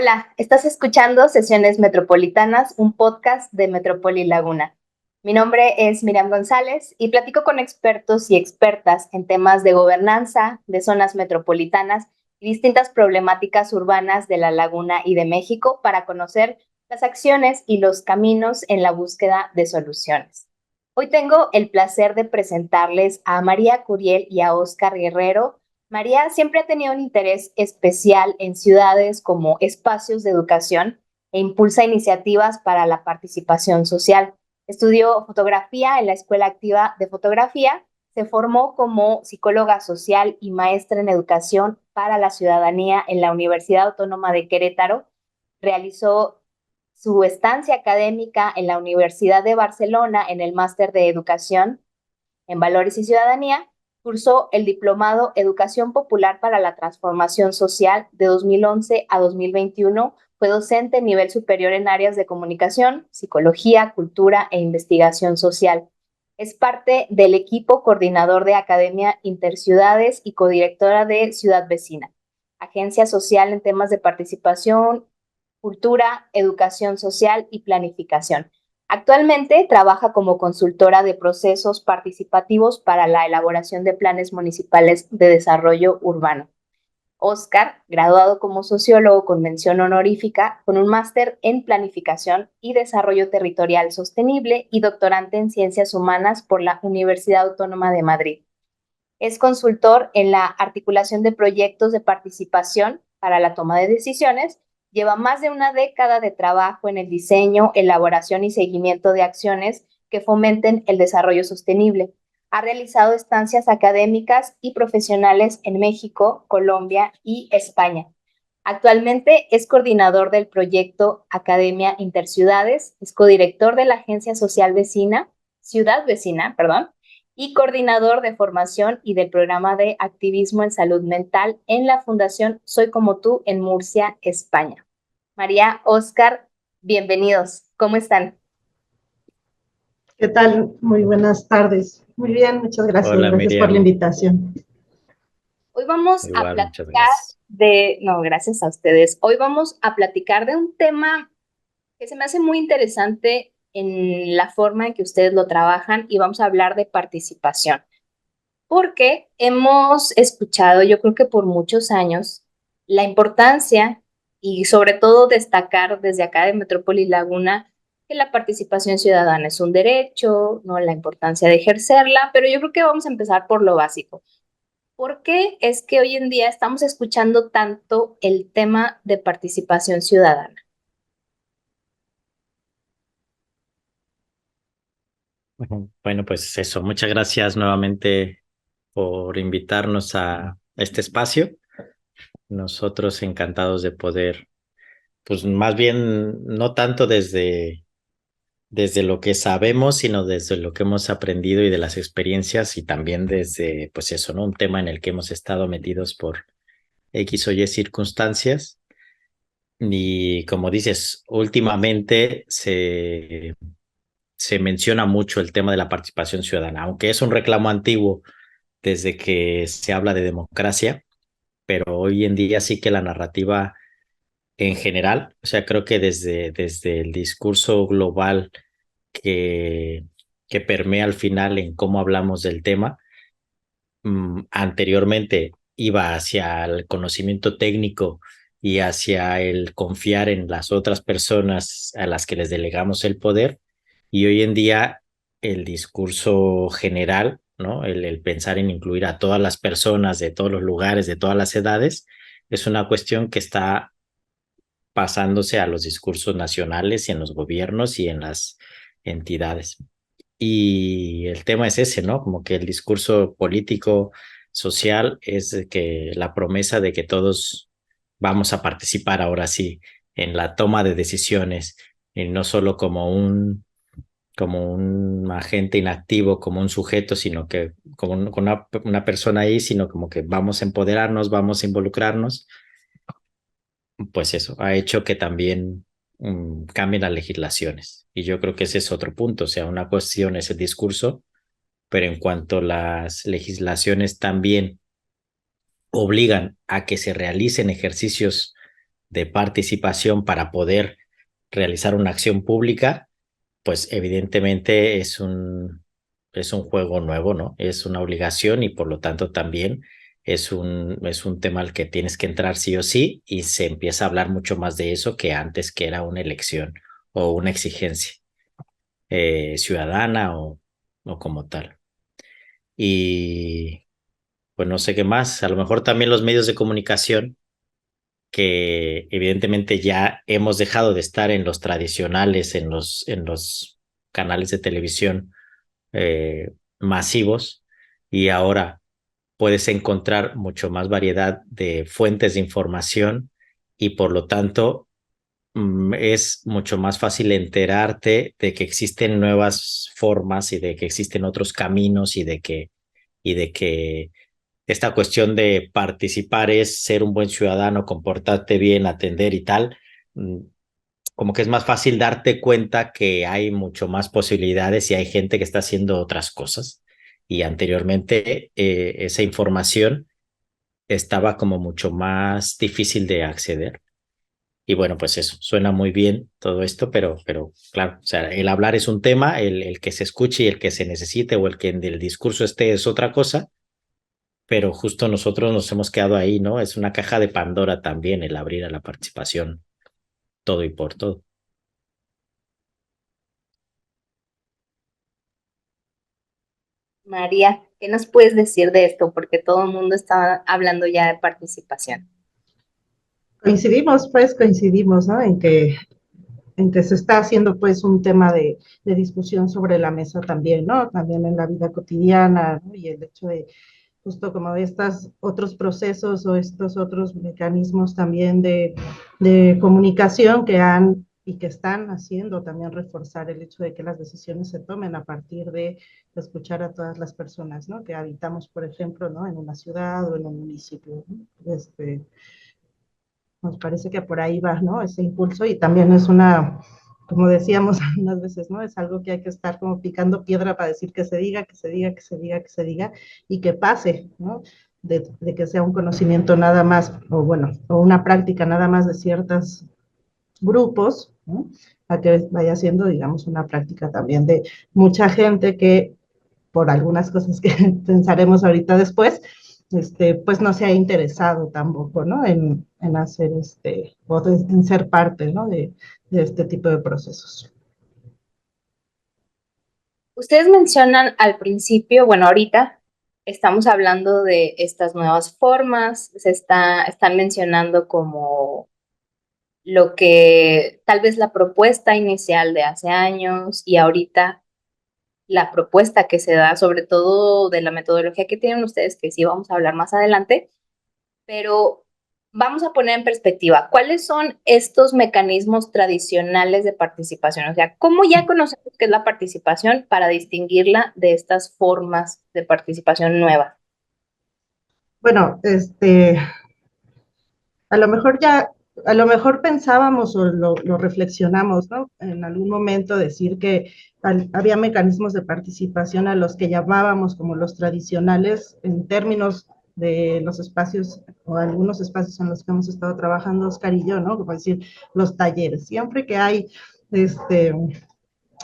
Hola, estás escuchando Sesiones Metropolitanas, un podcast de Metrópoli Laguna. Mi nombre es Miriam González y platico con expertos y expertas en temas de gobernanza, de zonas metropolitanas y distintas problemáticas urbanas de la Laguna y de México para conocer las acciones y los caminos en la búsqueda de soluciones. Hoy tengo el placer de presentarles a María Curiel y a Óscar Guerrero. María siempre ha tenido un interés especial en ciudades como espacios de educación e impulsa iniciativas para la participación social. Estudió fotografía en la Escuela Activa de Fotografía, se formó como psicóloga social y maestra en educación para la ciudadanía en la Universidad Autónoma de Querétaro, realizó su estancia académica en la Universidad de Barcelona en el máster de educación en Valores y Ciudadanía, cursó el diplomado Educación Popular para la Transformación Social de 2011 a 2021, fue docente en nivel superior en áreas de comunicación, psicología, cultura e investigación social. Es parte del equipo coordinador de Academia Interciudades y codirectora de Ciudad Vecina, agencia social en temas de participación, cultura, educación social y planificación. Actualmente trabaja como consultora de procesos participativos para la elaboración de planes municipales de desarrollo urbano. Óscar, graduado como sociólogo con mención honorífica, con un máster en planificación y desarrollo territorial sostenible y doctorante en ciencias humanas por la Universidad Autónoma de Madrid. Es consultor en la articulación de proyectos de participación para la toma de decisiones. Lleva más de una década de trabajo en el diseño, elaboración y seguimiento de acciones que fomenten el desarrollo sostenible. Ha realizado estancias académicas y profesionales en México, Colombia y España. Actualmente es coordinador del proyecto Academia Interciudades, es codirector de la Agencia Social Vecina, Ciudad Vecina, perdón, y coordinador de formación y del programa de activismo en salud mental en la Fundación Soy Como Tú en Murcia, España. María, Óscar, bienvenidos. ¿Cómo están? ¿Qué tal? Muy buenas tardes. Muy bien, muchas gracias. Hola Gracias por la Miriam, invitación. Hoy vamos a igual muchas platicar gracias. no, gracias a ustedes. Hoy vamos a platicar de un tema que se me hace muy interesante en la forma en que ustedes lo trabajan y vamos a hablar de participación. Porque hemos escuchado, yo creo que por muchos años, la importancia y sobre todo destacar desde acá de Metrópoli Laguna que la participación ciudadana es un derecho, no la importancia de ejercerla, pero yo creo que vamos a empezar por lo básico. ¿Por qué es que hoy en día estamos escuchando tanto el tema de participación ciudadana? Bueno, pues eso, muchas gracias nuevamente por invitarnos a este espacio. Nosotros encantados de poder, pues más bien no tanto desde lo que sabemos, sino desde lo que hemos aprendido y de las experiencias y también desde, pues eso, ¿no? Un tema en el que hemos estado metidos por X o Y circunstancias. Y como dices, últimamente se menciona mucho el tema de la participación ciudadana, aunque es un reclamo antiguo desde que se habla de democracia, pero hoy en día sí que la narrativa en general, o sea, creo que desde el discurso global que, que permea al final en cómo hablamos del tema, anteriormente iba hacia el conocimiento técnico y hacia el confiar en las otras personas a las que les delegamos el poder. Y hoy en día el discurso general, ¿no? El pensar en incluir a todas las personas de todos los lugares, de todas las edades, es una cuestión que está pasándose a los discursos nacionales y en los gobiernos y en las entidades. Y el tema es ese, ¿no? Como que el discurso político, social, es de que la promesa de que todos vamos a participar ahora sí en la toma de decisiones, y no solo como un agente inactivo, como un sujeto, sino que como una persona ahí, sino como que vamos a empoderarnos, vamos a involucrarnos. Pues eso ha hecho que también cambien las legislaciones. Y yo creo que ese es otro punto. O sea, una cuestión es el discurso, pero en cuanto las legislaciones también obligan a que se realicen ejercicios de participación para poder realizar una acción pública, pues evidentemente es un juego nuevo, ¿no? Es una obligación y por lo tanto también es un tema al que tienes que entrar sí o sí y se empieza a hablar mucho más de eso que antes, que era una elección o una exigencia ciudadana o como tal. Y pues no sé qué más, a lo mejor también los medios de comunicación, que evidentemente ya hemos dejado de estar en los tradicionales, en los canales de televisión masivos, y ahora puedes encontrar mucho más variedad de fuentes de información y por lo tanto es mucho más fácil enterarte de que existen nuevas formas y de que existen otros caminos y de que esta cuestión de participar es ser un buen ciudadano, comportarte bien, atender y tal, como que es más fácil darte cuenta que hay mucho más posibilidades y hay gente que está haciendo otras cosas. Y anteriormente esa información estaba como mucho más difícil de acceder. Y bueno, pues eso, suena muy bien todo esto, pero claro, o sea, el hablar es un tema, el que se escuche y el que se necesite o el que en el discurso esté es otra cosa, pero justo nosotros nos hemos quedado ahí, ¿no? Es una caja de Pandora también el abrir a la participación, todo y por todo. María, ¿qué nos puedes decir de esto? Porque todo el mundo está hablando ya de participación. Coincidimos, ¿no? En que se está haciendo pues un tema de discusión sobre la mesa también, ¿no? También en la vida cotidiana, ¿no? Y el hecho de justo como estos otros procesos o estos otros mecanismos también de comunicación que han y que están haciendo también reforzar el hecho de que las decisiones se tomen a partir de escuchar a todas las personas, ¿no? Que habitamos, por ejemplo, ¿no? En una ciudad o en un municipio, ¿no? Nos parece que por ahí va, ¿no? Ese impulso y también es una, como decíamos algunas veces, ¿no? Es algo que hay que estar como picando piedra para decir que se diga, que se diga, que se diga, que se diga y que pase, ¿no? De que sea un conocimiento nada más, o bueno, o una práctica nada más de ciertos grupos, ¿no? A que vaya siendo, digamos, una práctica también de mucha gente que por algunas cosas que pensaremos ahorita después, pues no se ha interesado tampoco, ¿no? En hacer o en ser parte, ¿no? De este tipo de procesos. Ustedes mencionan al principio, bueno, ahorita estamos hablando de estas nuevas formas, están mencionando como lo que tal vez la propuesta inicial de hace años y ahorita la propuesta que se da, sobre todo de la metodología que tienen ustedes, que sí vamos a hablar más adelante, pero vamos a poner en perspectiva, ¿cuáles son estos mecanismos tradicionales de participación? O sea, ¿cómo ya conocemos qué es la participación para distinguirla de estas formas de participación nuevas? Bueno, a lo mejor pensábamos o lo reflexionamos, ¿no? En algún momento decir que había mecanismos de participación a los que llamábamos como los tradicionales en términos de los espacios o algunos espacios en los que hemos estado trabajando Oscar y yo, ¿no? Como decir, los talleres. Siempre que hay este,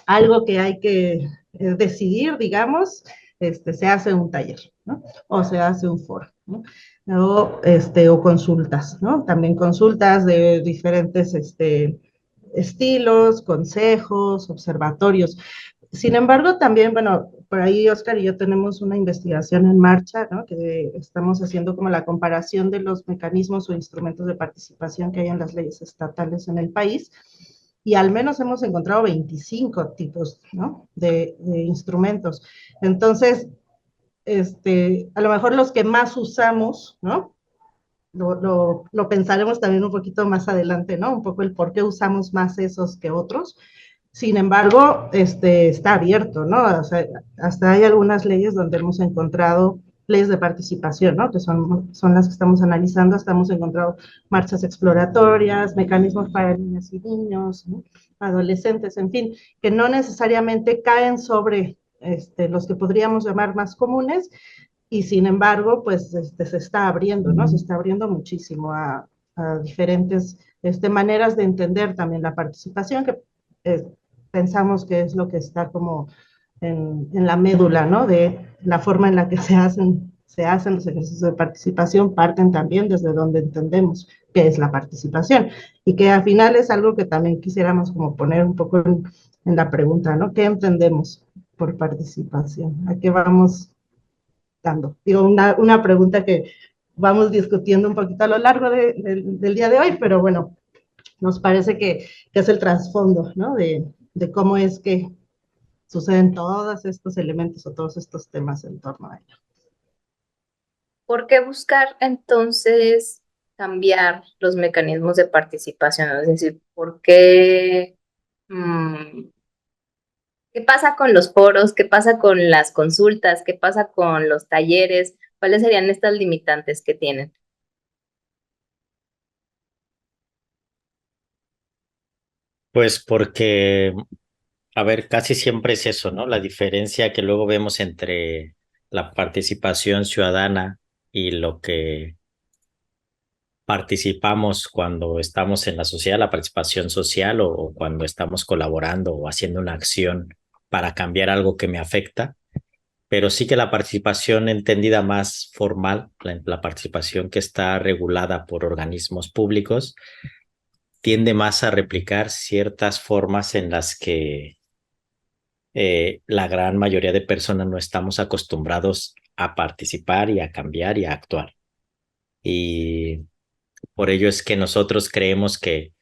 algo que hay que decidir, digamos, se hace un taller, ¿no? O se hace un foro, ¿no? O consultas, ¿no? También consultas de diferentes estilos, consejos, observatorios. Sin embargo, también, bueno, por ahí Oscar y yo tenemos una investigación en marcha, ¿no? Que estamos haciendo como la comparación de los mecanismos o instrumentos de participación que hay en las leyes estatales en el país y al menos hemos encontrado 25 tipos, ¿no? De instrumentos. Entonces, a lo mejor los que más usamos, ¿no? Lo pensaremos también un poquito más adelante, ¿no? Un poco el por qué usamos más esos que otros. Sin embargo, está abierto, ¿no? O sea, hasta hay algunas leyes donde hemos encontrado leyes de participación, ¿no? Que son las que estamos analizando, estamos encontrando marchas exploratorias, mecanismos para niñas y niños, ¿no? Adolescentes, en fin, que no necesariamente caen sobre los que podríamos llamar más comunes, y sin embargo, pues se está abriendo, ¿no? Se está abriendo muchísimo a diferentes maneras de entender también la participación, que pensamos que es lo que está como en la médula, ¿no? De la forma en la que se hacen los ejercicios de participación, parten también desde donde entendemos qué es la participación, y que al final es algo que también quisiéramos como poner un poco en la pregunta, ¿no? ¿Qué entendemos por participación? ¿A qué vamos dando? Digo, una pregunta que vamos discutiendo un poquito a lo largo del día de hoy, pero bueno, nos parece que es el trasfondo, ¿no? De cómo es que suceden todos estos elementos o todos estos temas en torno a ello. ¿Por qué buscar entonces cambiar los mecanismos de participación? Es decir, ¿por qué? ¿Qué pasa con los foros? ¿Qué pasa con las consultas? ¿Qué pasa con los talleres? ¿Cuáles serían estas limitantes que tienen? Pues porque, a ver, casi siempre es eso, ¿no? La diferencia que luego vemos entre la participación ciudadana y lo que participamos cuando estamos en la sociedad, la participación social o cuando estamos colaborando o haciendo una acción para cambiar algo que me afecta, pero sí que la participación entendida más formal, la participación que está regulada por organismos públicos, tiende más a replicar ciertas formas en las que la gran mayoría de personas no estamos acostumbrados a participar y a cambiar y a actuar. Y por ello es que nosotros creemos que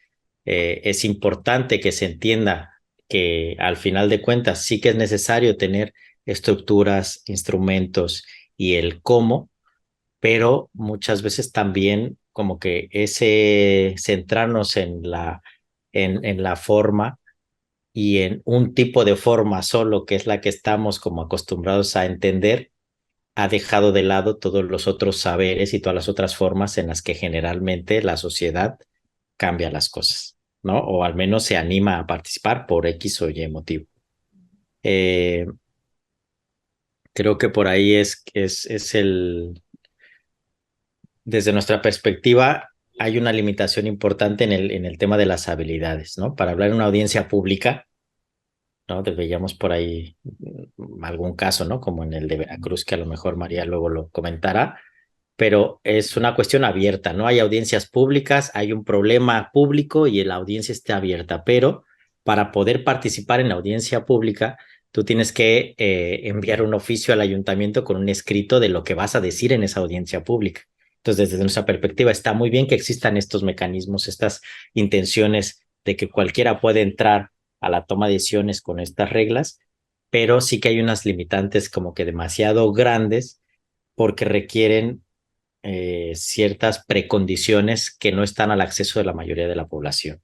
es importante que se entienda que al final de cuentas sí que es necesario tener estructuras, instrumentos y el cómo, pero muchas veces también como que ese centrarnos en la forma y en un tipo de forma solo, que es la que estamos como acostumbrados a entender, ha dejado de lado todos los otros saberes y todas las otras formas en las que generalmente la sociedad cambia las cosas, ¿no? O al menos se anima a participar por X o Y motivo. Eh, Creo que por ahí desde nuestra perspectiva, hay una limitación importante en el tema de las habilidades, ¿no? Para hablar en una audiencia pública, ¿no? Veíamos por ahí algún caso, ¿no? Como en el de Veracruz, que a lo mejor María luego lo comentará, pero es una cuestión abierta, ¿no? Hay audiencias públicas, hay un problema público y la audiencia está abierta, pero para poder participar en la audiencia pública, tú tienes que enviar un oficio al ayuntamiento con un escrito de lo que vas a decir en esa audiencia pública. Entonces, desde nuestra perspectiva, está muy bien que existan estos mecanismos, estas intenciones de que cualquiera puede entrar a la toma de decisiones con estas reglas, pero sí que hay unas limitantes como que demasiado grandes porque requieren ciertas precondiciones que no están al acceso de la mayoría de la población.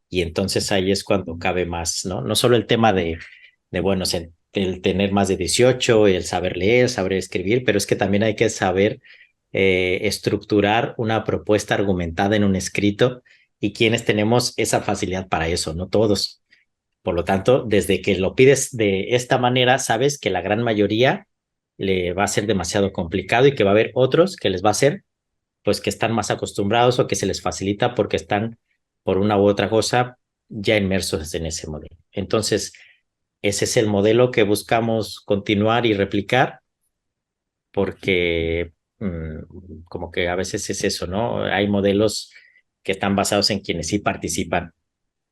Y entonces ahí es cuando cabe más, ¿no? No solo el tema bueno, el tener más de 18, el saber leer, saber escribir, pero es que también hay que saber estructurar una propuesta argumentada en un escrito y quienes tenemos esa facilidad para eso, no todos. Por lo tanto, desde que lo pides de esta manera, sabes que la gran mayoría le va a ser demasiado complicado y que va a haber otros que les va a ser, pues que están más acostumbrados o que se les facilita porque están por una u otra cosa ya inmersos en ese modelo. Entonces, ese es el modelo que buscamos continuar y replicar porque como que a veces es eso, ¿no? Hay modelos que están basados en quienes sí participan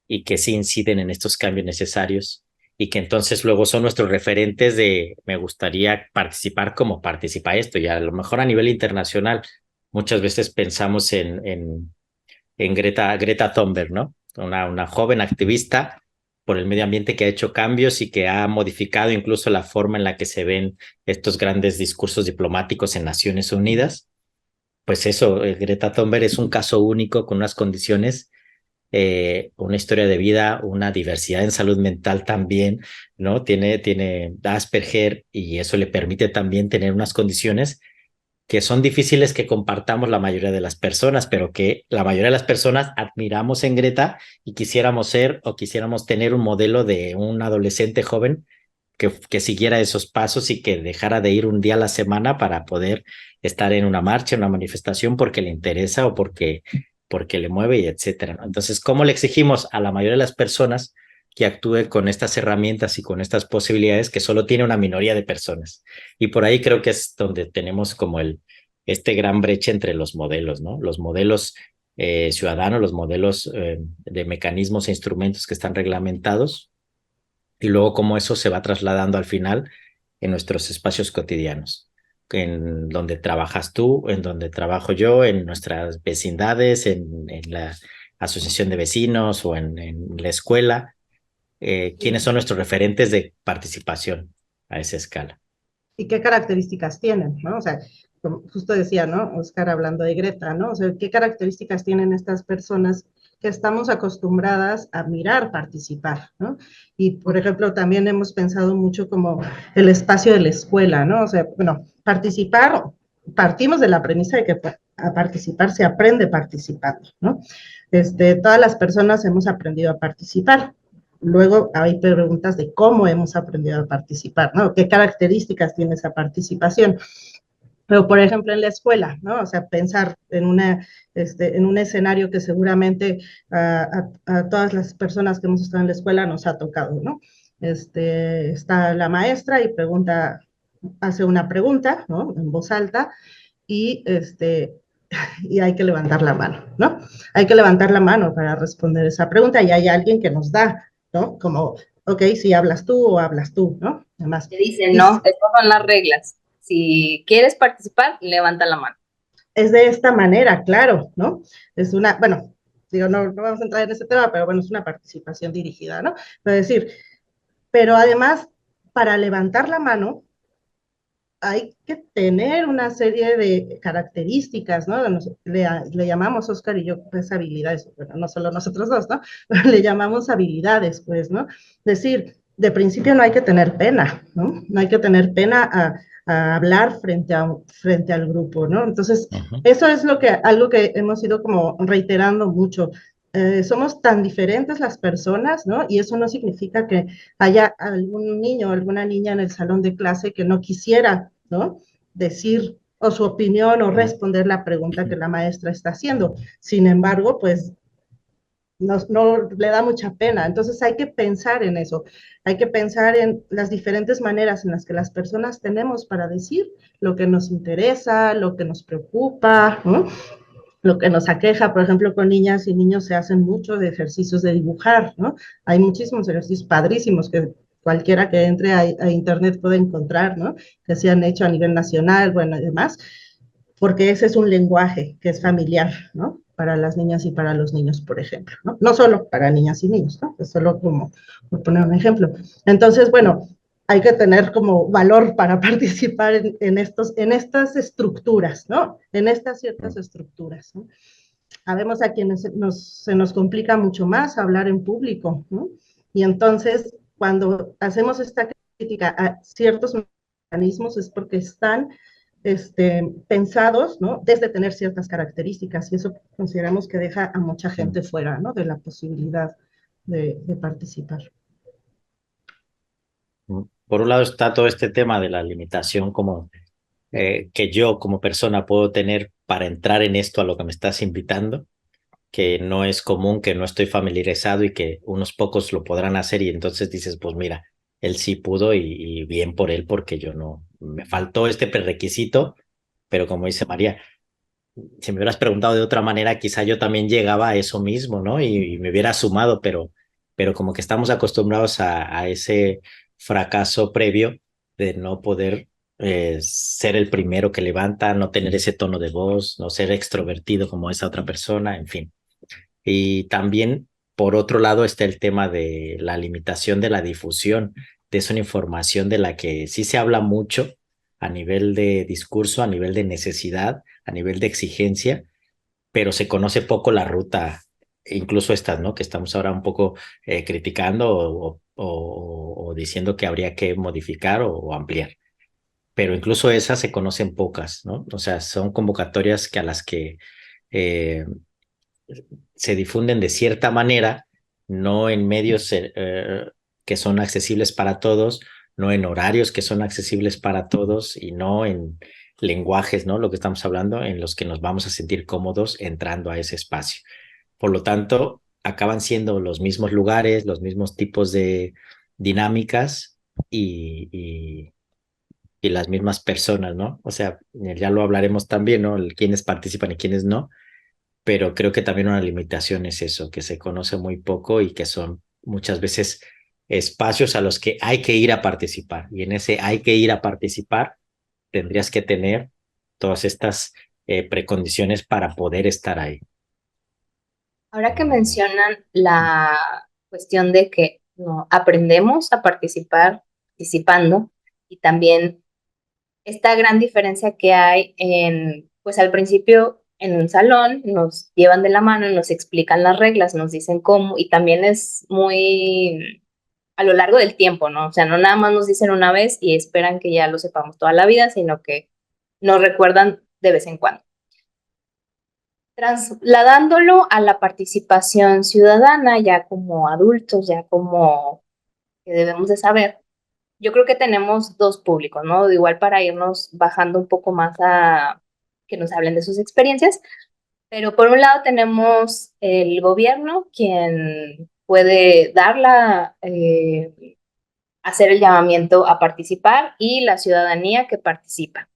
y que sí inciden en estos cambios necesarios y que entonces luego son nuestros referentes de me gustaría participar como participa esto y a lo mejor a nivel internacional muchas veces pensamos en Greta Thunberg, ¿no? Una joven activista por el medio ambiente que ha hecho cambios y que ha modificado incluso la forma en la que se ven estos grandes discursos diplomáticos en Naciones Unidas. Pues eso, Greta Thunberg es un caso único con unas condiciones una historia de vida, una diversidad en salud mental también, ¿no? Tiene Asperger y eso le permite también tener unas condiciones que son difíciles que compartamos la mayoría de las personas, pero que la mayoría de las personas admiramos en Greta y quisiéramos ser o quisiéramos tener un modelo de un adolescente joven que siguiera esos pasos y que dejara de ir un día a la semana para poder estar en una marcha, en una manifestación porque le interesa o porque porque le mueve y etcétera, ¿no? Entonces, ¿cómo le exigimos a la mayoría de las personas que actúe con estas herramientas y con estas posibilidades que solo tiene una minoría de personas? Y por ahí creo que es donde tenemos como este gran brecha entre los modelos, ¿no? Los modelos ciudadanos, los modelos de mecanismos e instrumentos que están reglamentados, y luego cómo eso se va trasladando al final en nuestros espacios cotidianos, en donde trabajas tú, en donde trabajo yo, en nuestras vecindades, en la asociación de vecinos o en la escuela. ¿Quiénes son nuestros referentes de participación a esa escala? ¿Y qué características tienen, ¿no? O sea, como justo decía, ¿no? Oscar hablando de Greta, ¿no? O sea, ¿qué características tienen estas personas que estamos acostumbradas a mirar participar, ¿no? Y, por ejemplo, también hemos pensado mucho como el espacio de la escuela, ¿no? O sea, bueno, participar, partimos de la premisa de que a participar se aprende participando, ¿no? Todas las personas hemos aprendido a participar. Luego hay preguntas de cómo hemos aprendido a participar, ¿no? ¿Qué características tiene esa participación? Pero, por ejemplo, en la escuela, ¿no? O sea, pensar en un escenario que seguramente a todas las personas que hemos estado en la escuela nos ha tocado, ¿no? Está la maestra y hace una pregunta, ¿no? En voz alta y, y hay que levantar la mano, ¿no? Hay que levantar la mano para responder esa pregunta y hay alguien que nos da, ¿no? Como, ok, si hablas tú o hablas tú, ¿no? Además, Te dicen, no, estas son las reglas. Si quieres participar, levanta la mano. es de esta manera, claro, ¿no? Es una, bueno, digo, no vamos a entrar en ese tema, pero bueno, es una participación dirigida, ¿no? Es decir, pero además, para levantar la mano, hay que tener una serie de características, ¿no? Le llamamos, Oscar y yo, pues habilidades, bueno, no solo nosotros dos, ¿no? Le llamamos habilidades, pues, ¿no? Es decir, de principio no hay que tener pena, ¿no? No hay que tener pena a hablar frente al grupo, ¿no? Entonces, eso es algo que hemos ido como reiterando mucho. Somos tan diferentes las personas, ¿no? Y eso no significa que haya algún niño o alguna niña en el salón de clase que no quisiera, ¿no? Decir o su opinión o responder la pregunta que la maestra está haciendo. Sin embargo, pues no le da mucha pena. Entonces hay que pensar en eso, hay que pensar en las diferentes maneras en las que las personas tenemos para decir lo que nos interesa, lo que nos preocupa, ¿no? Lo que nos aqueja, por ejemplo, con niñas y niños se hacen muchos de ejercicios de dibujar, ¿no? Hay muchísimos ejercicios padrísimos que cualquiera que entre a internet puede encontrar, ¿no? Que se han hecho a nivel nacional, bueno, y demás, porque ese es un lenguaje que es familiar, ¿no? Para las niñas y para los niños, por ejemplo, ¿no? No solo para niñas y niños, ¿no? Es solo como por poner un ejemplo. Entonces, bueno, hay que tener como valor para participar en estas estructuras, ¿no? En estas ciertas estructuras, ¿no? Habemos a quienes se nos complica mucho más hablar en público, ¿no? Y entonces, cuando hacemos esta crítica a ciertos mecanismos es porque están pensados, ¿no? Desde tener ciertas características y eso consideramos que deja a mucha gente fuera, ¿no? De la posibilidad de participar. Por un lado está todo este tema de la limitación como que yo como persona puedo tener para entrar en esto a lo que me estás invitando, que no es común, que no estoy familiarizado y que unos pocos lo podrán hacer y entonces dices, pues mira, él sí pudo y bien por él porque yo no, me faltó este prerequisito, pero como dice María, si me hubieras preguntado de otra manera, quizá yo también llegaba a eso mismo, ¿no? Y me hubiera sumado, pero como que estamos acostumbrados a ese fracaso previo de no poder ser el primero que levanta, no tener ese tono de voz, no ser extrovertido como esa otra persona, en fin. Y también, por otro lado, está el tema de la limitación de la difusión de esa información de la que sí se habla mucho a nivel de discurso, a nivel de necesidad, a nivel de exigencia, pero se conoce poco la ruta, incluso estas, ¿no? Que estamos ahora un poco criticando o diciendo que habría que modificar o ampliar. Pero incluso esas se conocen pocas, ¿no? O sea, son convocatorias que a las que eh, se difunden de cierta manera, no en medios que son accesibles para todos, no en horarios que son accesibles para todos y no lenguajes, ¿no? Lo que estamos hablando, en los que nos vamos a sentir cómodos entrando a ese espacio. Por lo tanto, acaban siendo los mismos lugares, los mismos tipos de dinámicas y las mismas personas, ¿no? O sea, ya lo hablaremos también, ¿no? Quiénes participan y quiénes no, pero creo que también una limitación es eso, que se conoce muy poco y que son muchas veces espacios a los que hay que ir a participar. Y en ese hay que ir a participar, tendrías que tener todas estas precondiciones para poder estar ahí. Ahora que mencionan la cuestión de que no, aprendemos a participar participando y también esta gran diferencia que hay en, pues al principio en un salón nos llevan de la mano y nos explican las reglas, nos dicen cómo y también es muy a lo largo del tiempo, ¿no? O sea, no nada más nos dicen una vez y esperan que ya lo sepamos toda la vida, sino que nos recuerdan de vez en cuando. Trasladándolo a la participación ciudadana, ya como adultos, ya como que debemos de saber, yo creo que tenemos dos públicos, ¿no? Igual para irnos bajando un poco más a que nos hablen de sus experiencias, pero por un lado tenemos el gobierno, quien puede hacer el llamamiento a participar y la ciudadanía que participa.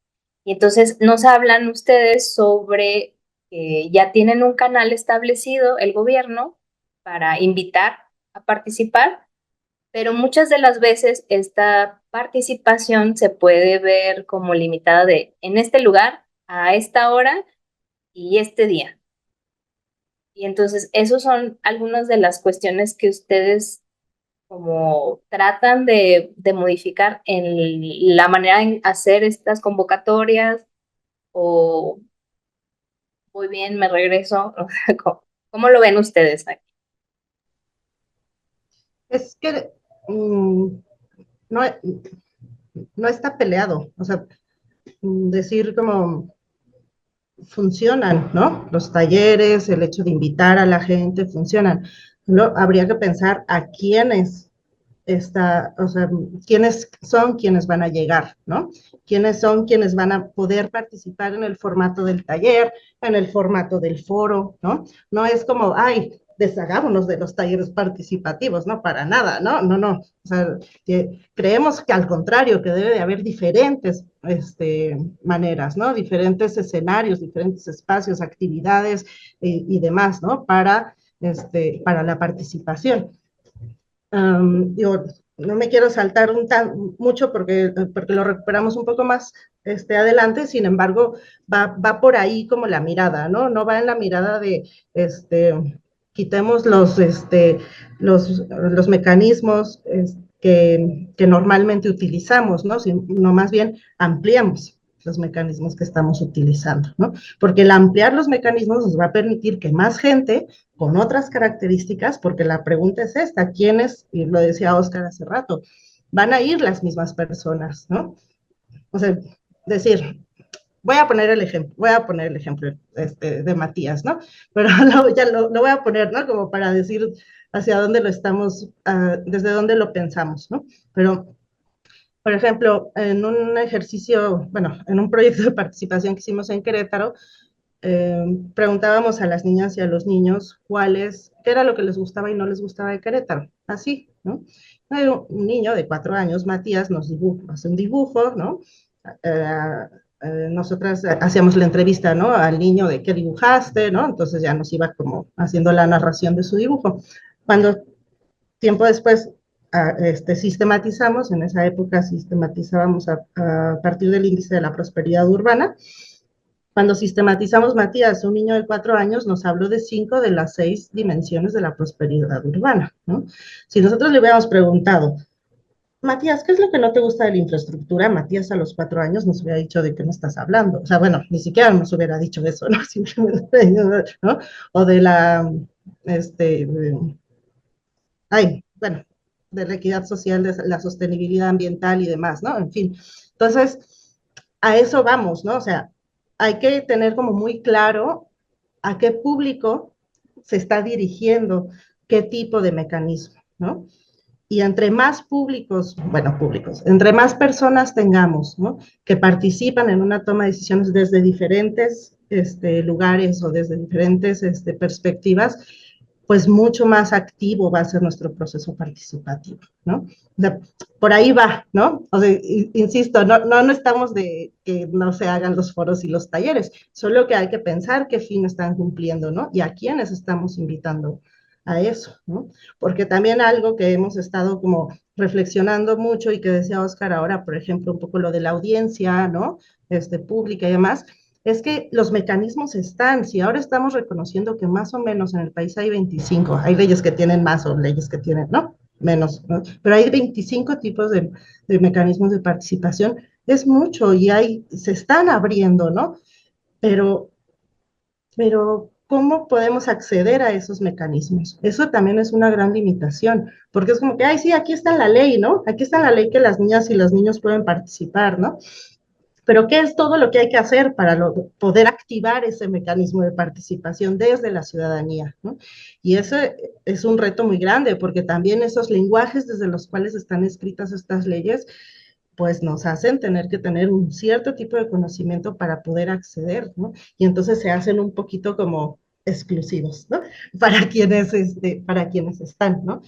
Y entonces nos hablan ustedes sobre que ya tienen un canal establecido el gobierno para invitar a participar, pero muchas de las veces esta participación se puede ver como limitada de en este lugar, a esta hora y este día. Y entonces, esos son algunas de las cuestiones que ustedes como tratan de modificar en la manera de hacer estas convocatorias o muy bien, me regreso. ¿Cómo lo ven ustedes aquí? Es que no, no está peleado, o sea, decir como funcionan, ¿no? Los talleres, el hecho de invitar a la gente, funcionan. Habría que pensar a quiénes o sea, quiénes son quienes van a llegar, ¿no? Quiénes son quienes van a poder participar en el formato del taller, en el formato del foro, ¿no? No es como, ay, deshagámonos de los talleres participativos, no, para nada, no, no, no. O sea, creemos que al contrario, que debe de haber diferentes maneras, ¿no? Diferentes escenarios, diferentes espacios, actividades y demás, ¿no? Para la participación. Digo, no me quiero saltar mucho porque lo recuperamos un poco más adelante, sin embargo, va por ahí como la mirada, ¿no? No va en la mirada de, quitemos los mecanismos que normalmente utilizamos, ¿no? Sino más bien ampliamos los mecanismos que estamos utilizando, ¿no? Porque el ampliar los mecanismos nos va a permitir que más gente con otras características, porque la pregunta es esta, ¿quiénes, y lo decía Oscar hace rato, van a ir las mismas personas, ¿no? O sea, decir, voy a poner el ejemplo de Matías, ¿no? Pero ya lo voy a poner, ¿no? Como para decir hacia dónde lo estamos, desde dónde lo pensamos, ¿no? Pero, por ejemplo, en un ejercicio, bueno, en un proyecto de participación que hicimos en Querétaro, preguntábamos a las niñas y a los niños qué era lo que les gustaba y no les gustaba de Querétaro, así, ¿no? Un niño de 4 años, Matías, hace un dibujo, ¿no? Eh, Nosotras hacíamos la entrevista, ¿no? Al niño de qué dibujaste, ¿no? Entonces ya nos iba como haciendo la narración de su dibujo. Cuando tiempo después sistematizamos, en esa época sistematizábamos a partir del índice de la prosperidad urbana. Cuando sistematizamos, Matías, un niño de 4 años, nos habló de 5 de las 6 dimensiones de la prosperidad urbana, ¿no? Si nosotros le hubiéramos preguntado, Matías, ¿qué es lo que no te gusta de la infraestructura? Matías a los 4 años nos hubiera dicho de qué me estás hablando. O sea, bueno, ni siquiera nos hubiera dicho eso, ¿no? Simplemente, ¿no? O de la, este, bueno, de la equidad social, de la sostenibilidad ambiental y demás, ¿no? En fin. Entonces, a eso vamos, ¿no? O sea, hay que tener como muy claro a qué público se está dirigiendo qué tipo de mecanismo, ¿no? Y entre más públicos, bueno, públicos, entre más personas tengamos, ¿no? Que participan en una toma de decisiones desde diferentes lugares o desde diferentes perspectivas, pues mucho más activo va a ser nuestro proceso participativo, ¿no? O sea, por ahí va, ¿no? O sea, insisto, no estamos de que no se hagan los foros y los talleres, solo que hay que pensar qué fin están cumpliendo, ¿no? Y a quiénes estamos invitando a eso, ¿no? Porque también algo que hemos estado como reflexionando mucho y que decía Oscar ahora, por ejemplo, un poco lo de la audiencia, ¿no? Pública y demás, es que los mecanismos están, si ahora estamos reconociendo que más o menos en el país hay 25, hay leyes que tienen más o leyes que tienen, ¿no? Menos, ¿no? Pero hay 25 tipos de mecanismos de participación, es mucho y se están abriendo, ¿no? Pero, pero ¿cómo podemos acceder a esos mecanismos? Eso también es una gran limitación, porque es como que, ay, sí, aquí está la ley, ¿no? Aquí está la ley que las niñas y los niños pueden participar, ¿no? Pero ¿qué es todo lo que hay que hacer para poder activar ese mecanismo de participación desde la ciudadanía, ¿no? Y ese es un reto muy grande, porque también esos lenguajes desde los cuales están escritas estas leyes, pues nos hacen tener que tener un cierto tipo de conocimiento para poder acceder, ¿no? Y entonces se hacen un poquito como exclusivos, ¿no? Para quienes están, ¿no?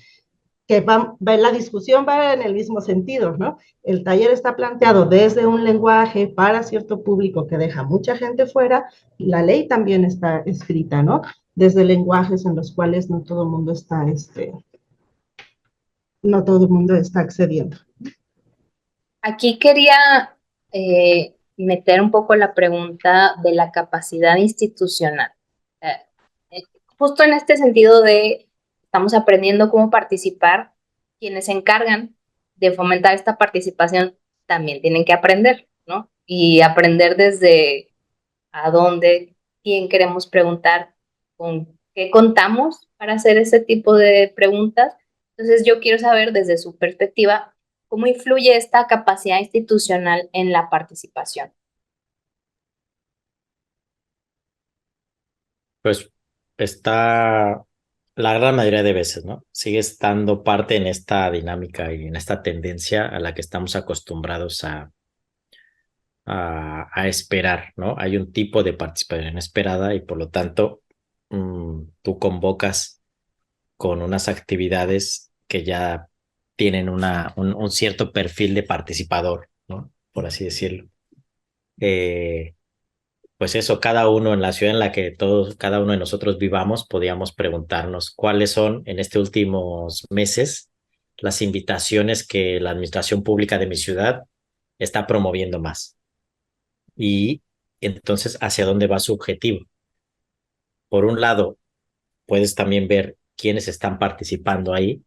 Que la discusión va en el mismo sentido, ¿no? El taller está planteado desde un lenguaje para cierto público que deja mucha gente fuera, la ley también está escrita, ¿no? Desde lenguajes en los cuales no todo el mundo está accediendo. Aquí quería meter un poco la pregunta de la capacidad institucional. Eh, Justo en este sentido de estamos aprendiendo cómo participar, quienes se encargan de fomentar esta participación también tienen que aprender, ¿no? Y aprender desde a dónde, quién queremos preguntar, con qué contamos para hacer ese tipo de preguntas. Entonces yo quiero saber desde su perspectiva cómo influye esta capacidad institucional en la participación. Pues está la gran mayoría de veces, ¿no? Sigue estando parte en esta dinámica y en esta tendencia a la que estamos acostumbrados a esperar, ¿no? Hay un tipo de participación esperada y por lo tanto tú convocas con unas actividades que ya tienen un cierto perfil de participador, ¿no? Por así decirlo. Eh, pues eso, cada uno en la ciudad en la que todos, cada uno de nosotros vivamos, podíamos preguntarnos cuáles son en estos últimos meses las invitaciones que la administración pública de mi ciudad está promoviendo más. Y entonces, ¿hacia dónde va su objetivo? Por un lado, puedes también ver quiénes están participando ahí.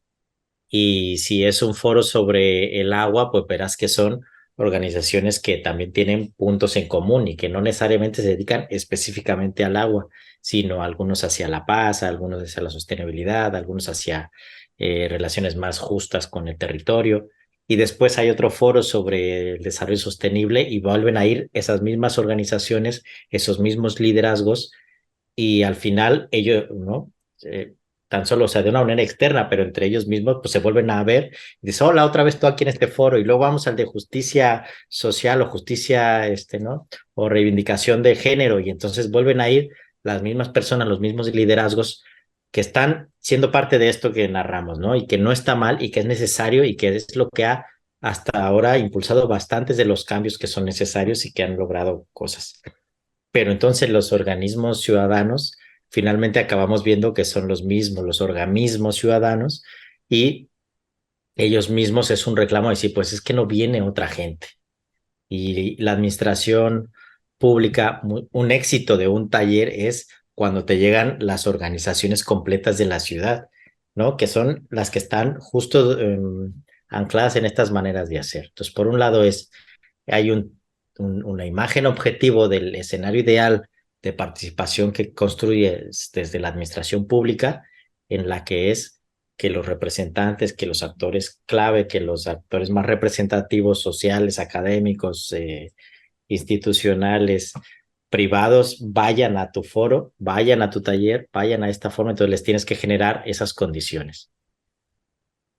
Y si es un foro sobre el agua, pues verás que son organizaciones que también tienen puntos en común y que no necesariamente se dedican específicamente al agua, sino algunos hacia la paz, algunos hacia la sostenibilidad, algunos hacia relaciones más justas con el territorio. Y después hay otro foro sobre el desarrollo sostenible y vuelven a ir esas mismas organizaciones, esos mismos liderazgos y al final ellos, ¿no? Tan solo, o sea, de una manera externa, pero entre ellos mismos, pues se vuelven a ver y dicen, hola, otra vez tú aquí en este foro, y luego vamos al de justicia social o justicia, ¿no? O reivindicación de género, y entonces vuelven a ir las mismas personas, los mismos liderazgos que están siendo parte de esto que narramos, ¿no? Y que no está mal y que es necesario y que es lo que ha hasta ahora impulsado bastantes de los cambios que son necesarios y que han logrado cosas. Pero entonces los organismos ciudadanos finalmente acabamos viendo que son los mismos, los organismos ciudadanos, y ellos mismos es un reclamo de decir, pues es que no viene otra gente. Y la administración pública, un éxito de un taller es cuando te llegan las organizaciones completas de la ciudad, ¿no? Que son las que están justo ancladas en estas maneras de hacer. Entonces, por un lado hay una imagen objetivo del escenario ideal de participación que construye desde la administración pública, en la que es que los representantes, que los actores clave, que los actores más representativos sociales, académicos, institucionales, privados, vayan a tu foro, vayan a tu taller, vayan a esta forma, entonces les tienes que generar esas condiciones.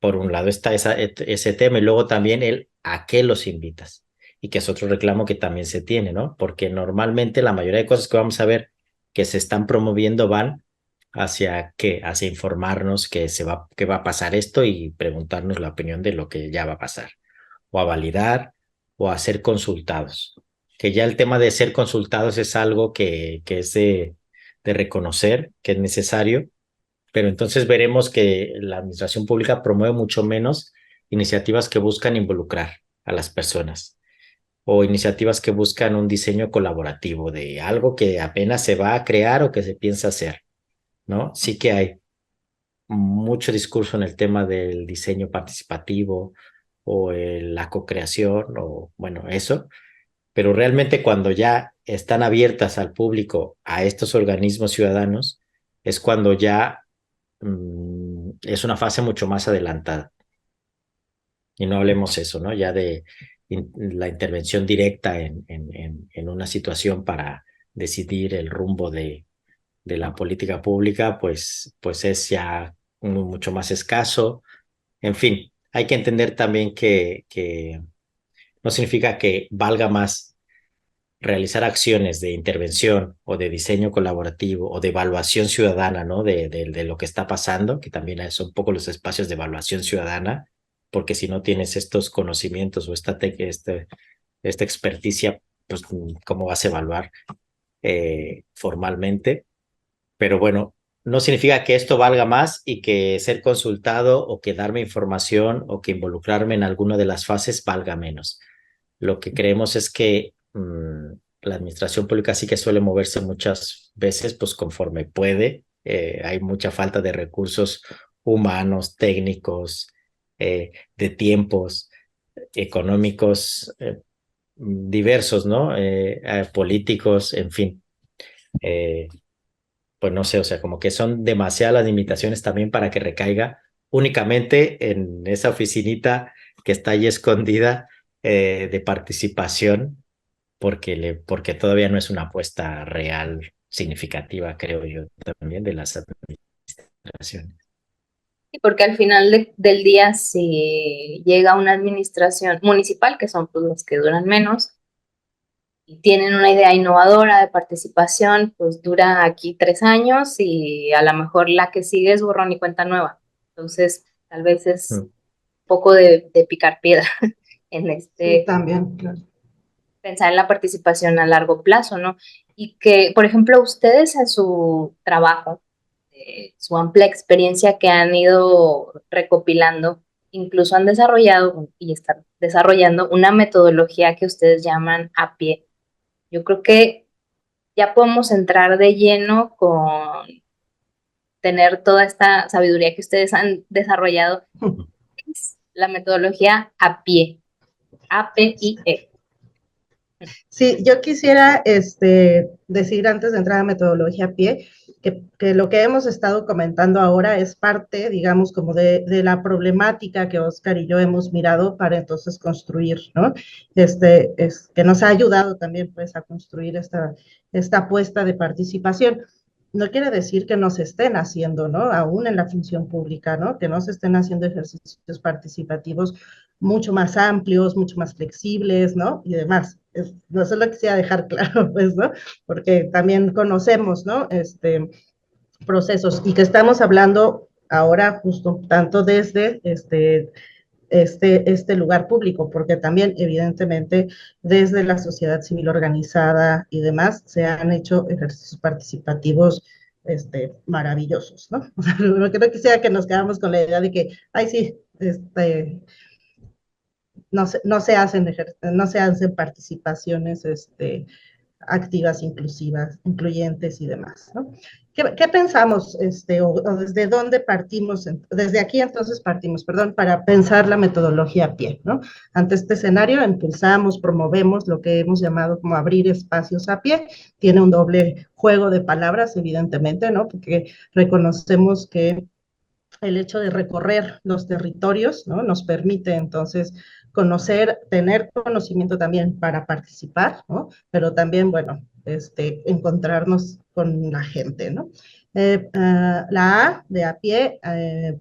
por un lado está ese tema y luego también el a qué los invitas. Y que es otro reclamo que también se tiene, ¿no? Porque normalmente la mayoría de cosas que vamos a ver que se están promoviendo van hacia qué, hacia informarnos que va a pasar esto y preguntarnos la opinión de lo que ya va a pasar, o a validar, o a ser consultados. Que ya el tema de ser consultados es algo que es de reconocer que es necesario, pero entonces veremos que la administración pública promueve mucho menos iniciativas que buscan involucrar a las personas o iniciativas que buscan un diseño colaborativo de algo que apenas se va a crear o que se piensa hacer, ¿no? Sí que hay mucho discurso en el tema del diseño participativo o la co-creación o bueno, eso, pero realmente cuando ya están abiertas al público a estos organismos ciudadanos es cuando ya es una fase mucho más adelantada. Y no hablemos eso, ¿no? Ya de la intervención directa en una situación para decidir el rumbo de la política pública, pues es ya mucho más escaso. En fin, hay que entender también que no significa que valga más realizar acciones de intervención o de diseño colaborativo o de evaluación ciudadana, ¿no? De lo que está pasando, que también son un poco los espacios de evaluación ciudadana, porque si no tienes estos conocimientos o esta experticia, pues cómo vas a evaluar formalmente. Pero bueno, no significa que esto valga más y que ser consultado o que darme información o que involucrarme en alguna de las fases valga menos. Lo que creemos es que la administración pública sí que suele moverse muchas veces, pues conforme puede. Hay mucha falta de recursos humanos, técnicos, de tiempos económicos diversos, ¿no? Políticos, en fin. Eh, pues no sé, o sea, como que son demasiadas las limitaciones también para que recaiga únicamente en esa oficinita que está ahí escondida de participación, porque todavía no es una apuesta real, significativa, creo yo, también de las administraciones. Y porque al final del día, si llega una administración municipal, que son pues, los que duran menos, y tienen una idea innovadora de participación, pues dura aquí 3 años y a lo mejor la que sigue es borrón y cuenta nueva. Entonces, tal vez es Mm. un poco de picar piedra en Sí, también, claro. pensar en la participación a largo plazo, ¿no? Y que, por ejemplo, ustedes en su trabajo, su amplia experiencia que han ido recopilando, incluso han desarrollado y están desarrollando una metodología que ustedes llaman a pie. Yo creo que ya podemos entrar de lleno con tener toda esta sabiduría que ustedes han desarrollado. Es la metodología a pie, APIE. Sí, yo quisiera decir antes de entrar a metodología a pie, que lo que hemos estado comentando ahora es parte, digamos, como de la problemática que Oscar y yo hemos mirado para entonces construir, ¿no? Que nos ha ayudado también pues a construir esta apuesta de participación. No quiere decir que no se estén haciendo, ¿no? Aún en la función pública, ¿no? Que no se estén haciendo ejercicios participativos mucho más amplios, mucho más flexibles, ¿no? Y demás. No solo quisiera dejar claro, pues, ¿no? Porque también conocemos, ¿no? Procesos y que estamos hablando ahora justo tanto desde este lugar público, porque también evidentemente desde la sociedad civil organizada y demás se han hecho ejercicios participativos maravillosos, ¿no? O sea, lo que no quisiera que nos quedamos con la idea de que, ay, sí, no se hacen participaciones activas, inclusivas, incluyentes y demás, ¿no? ¿Qué pensamos, o desde dónde partimos? Desde aquí entonces partimos, perdón, para pensar la metodología a pie, ¿no? Ante este escenario impulsamos, promovemos lo que hemos llamado como abrir espacios a pie. Tiene un doble juego de palabras, evidentemente, ¿no? Porque reconocemos que el hecho de recorrer los territorios, ¿no? Nos permite entonces conocer, tener conocimiento también para participar, ¿no? Pero también, bueno, encontrarnos con la gente, ¿no? La A, de a pie,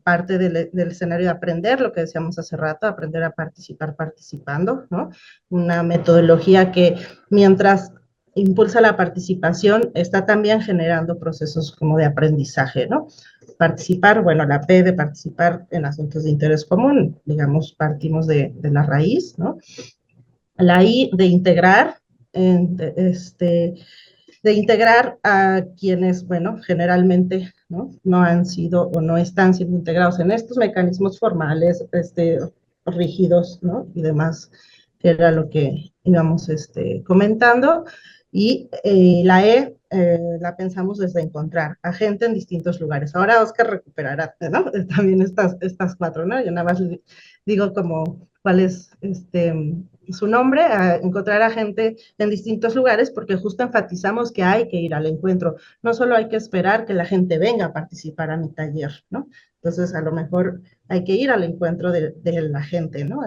parte del escenario de aprender, lo que decíamos hace rato, aprender a participar participando, ¿no? Una metodología que mientras impulsa la participación, está también generando procesos como de aprendizaje, ¿no? Participar, bueno, la P de participar en asuntos de interés común, digamos, partimos de la raíz, ¿no? La I de integrar, de integrar a quienes, bueno, generalmente no han sido o no están siendo integrados en estos mecanismos formales, rígidos, ¿no? Y demás, que era lo que íbamos comentando. Y la E la pensamos desde encontrar a gente en distintos lugares. Ahora Oscar recuperará, ¿no? También estas cuatro, ¿no? Yo nada más digo como cuál es su nombre, a encontrar a gente en distintos lugares, porque justo enfatizamos que hay que ir al encuentro, no solo hay que esperar que la gente venga a participar a mi taller, ¿no? Entonces, a lo mejor hay que ir al encuentro de la gente, ¿no?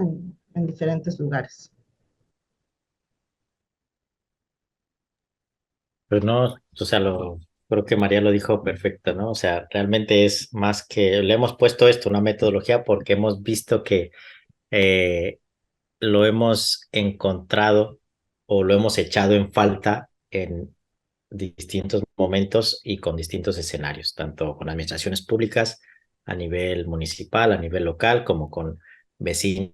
En diferentes lugares. Pues no, o sea, creo que María lo dijo perfecto, ¿no? O sea, realmente es más que, le hemos puesto esto, una metodología, porque hemos visto que eh, lo hemos encontrado o lo hemos echado en falta en distintos momentos y con distintos escenarios, tanto con administraciones públicas a nivel municipal, a nivel local, como con vecinos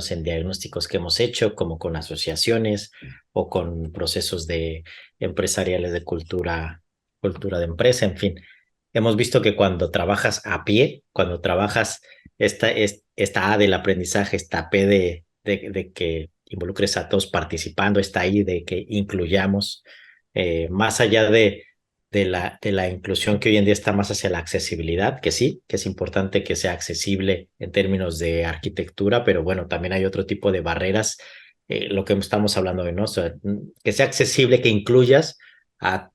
en diagnósticos que hemos hecho, como con asociaciones o con procesos de empresariales de cultura de empresa, en fin. Hemos visto que cuando trabajas a pie, cuando trabajas esta A del aprendizaje, esta P de que involucres a todos participando, esta I de que incluyamos, más allá de la inclusión que hoy en día está más hacia la accesibilidad, que sí, que es importante que sea accesible en términos de arquitectura, pero bueno, también hay otro tipo de barreras, lo que estamos hablando de, ¿no? O sea, que sea accesible, que incluyas a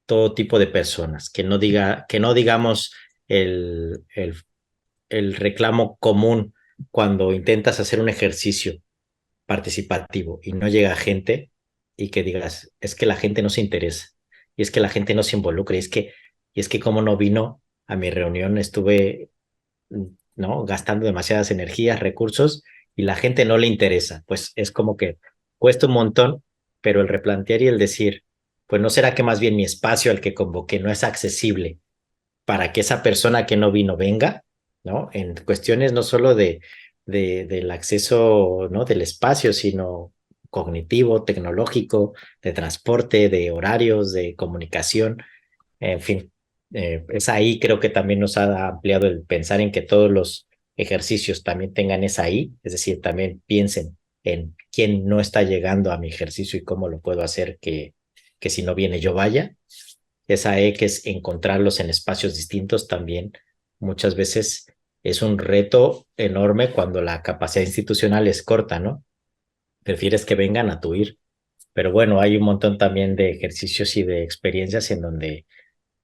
todo tipo de personas, que no digamos el reclamo común cuando intentas hacer un ejercicio participativo y no llega gente y que digas, es que la gente no se interesa, y es que la gente no se involucra, y es que como no vino a mi reunión, estuve, ¿no? Gastando demasiadas energías, recursos, y la gente no le interesa. Pues es como que cuesta un montón, pero el replantear y el decir, pues no será que más bien mi espacio al que convoqué no es accesible para que esa persona que no vino venga, ¿no? En cuestiones no solo del acceso, ¿no? Del espacio, sino cognitivo, tecnológico, de transporte, de horarios, de comunicación, en fin. Es ahí creo que también nos ha ampliado el pensar en que todos los ejercicios también tengan esa I, es decir, también piensen en quién no está llegando a mi ejercicio y cómo lo puedo hacer que si no viene yo vaya. Esa E que es encontrarlos en espacios distintos también muchas veces es un reto enorme cuando la capacidad institucional es corta, ¿no? Prefieres que vengan a tu ir. Pero bueno, hay un montón también de ejercicios y de experiencias en donde,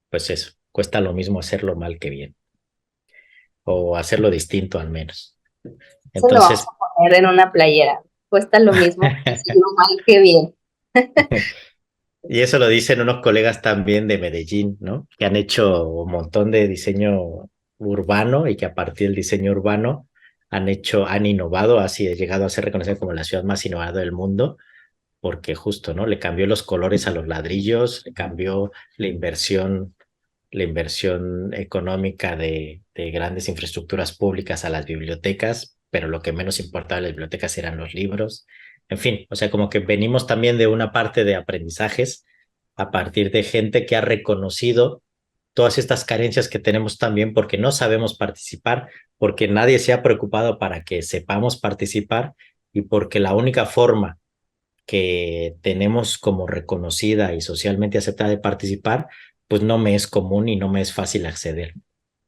pues eso, cuesta lo mismo hacerlo mal que bien, o hacerlo distinto al menos. Eso lo vamos Entonces, a poner en una playera. Cuesta lo mismo, hacerlo mal que bien. y eso lo dicen unos colegas también de Medellín, ¿no? Que han hecho un montón de diseño urbano y que a partir del diseño urbano han innovado, así ha llegado a ser reconocido como la ciudad más innovadora del mundo, porque justo, ¿no? Le cambió los colores a los ladrillos, le cambió la inversión económica de grandes infraestructuras públicas a las bibliotecas, pero lo que menos importaba a las bibliotecas eran los libros. En fin, o sea, como que venimos también de una parte de aprendizajes a partir de gente que ha reconocido todas estas carencias que tenemos también porque no sabemos participar, porque nadie se ha preocupado para que sepamos participar y porque la única forma que tenemos como reconocida y socialmente aceptada de participar, pues no me es común y no me es fácil acceder.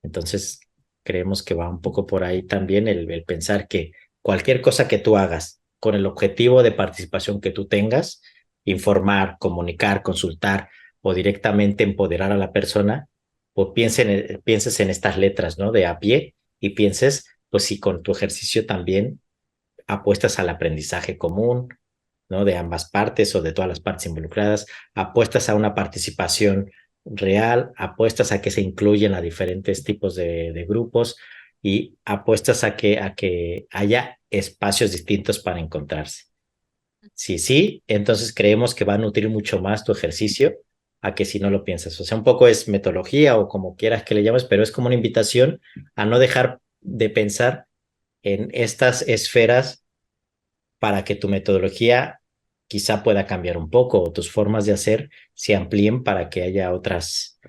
Entonces, creemos que va un poco por ahí también el pensar que cualquier cosa que tú hagas con el objetivo de participación que tú tengas, informar, comunicar, consultar o directamente empoderar a la persona, pues pienses en estas letras, ¿no? De a pie y pienses, pues si con tu ejercicio también apuestas al aprendizaje común, ¿no? De ambas partes o de todas las partes involucradas, apuestas a una participación real, apuestas a que se incluyen a diferentes tipos de grupos y apuestas a que haya espacios distintos para encontrarse. Si sí, entonces creemos que va a nutrir mucho más tu ejercicio a que si no lo piensas. O sea, un poco es metodología o como quieras que le llames, pero es como una invitación a no dejar de pensar en estas esferas para que tu metodología quizá pueda cambiar un poco o tus formas de hacer se amplíen para que haya otras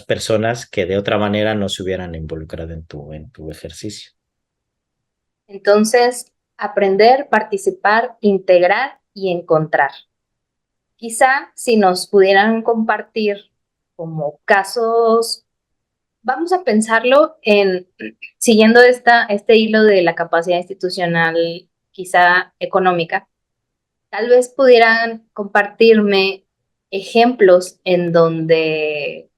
personas que de otra manera no se hubieran involucrado en tu ejercicio. Entonces, aprender, participar, integrar y encontrar. Quizá si nos pudieran compartir como casos, vamos a pensarlo en, siguiendo este hilo de la capacidad institucional, quizá económica, tal vez pudieran compartirme ejemplos en donde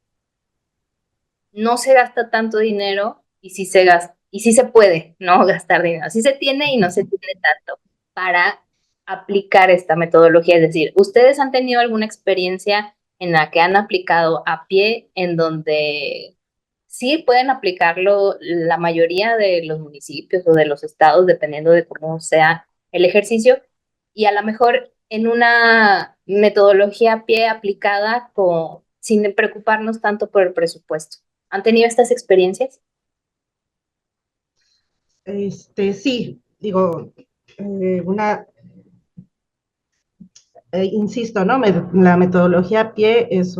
no se gasta tanto dinero y sí se gasta, y sí se puede, ¿no? Gastar dinero. Sí se tiene y no se tiene tanto para aplicar esta metodología. Es decir, ¿ustedes han tenido alguna experiencia en la que han aplicado a pie en donde sí pueden aplicarlo la mayoría de los municipios o de los estados, dependiendo de cómo sea el ejercicio, y a lo mejor en una metodología a pie aplicada sin preocuparnos tanto por el presupuesto? ¿Han tenido estas experiencias? Sí, digo, una, insisto, ¿no? La metodología a pie es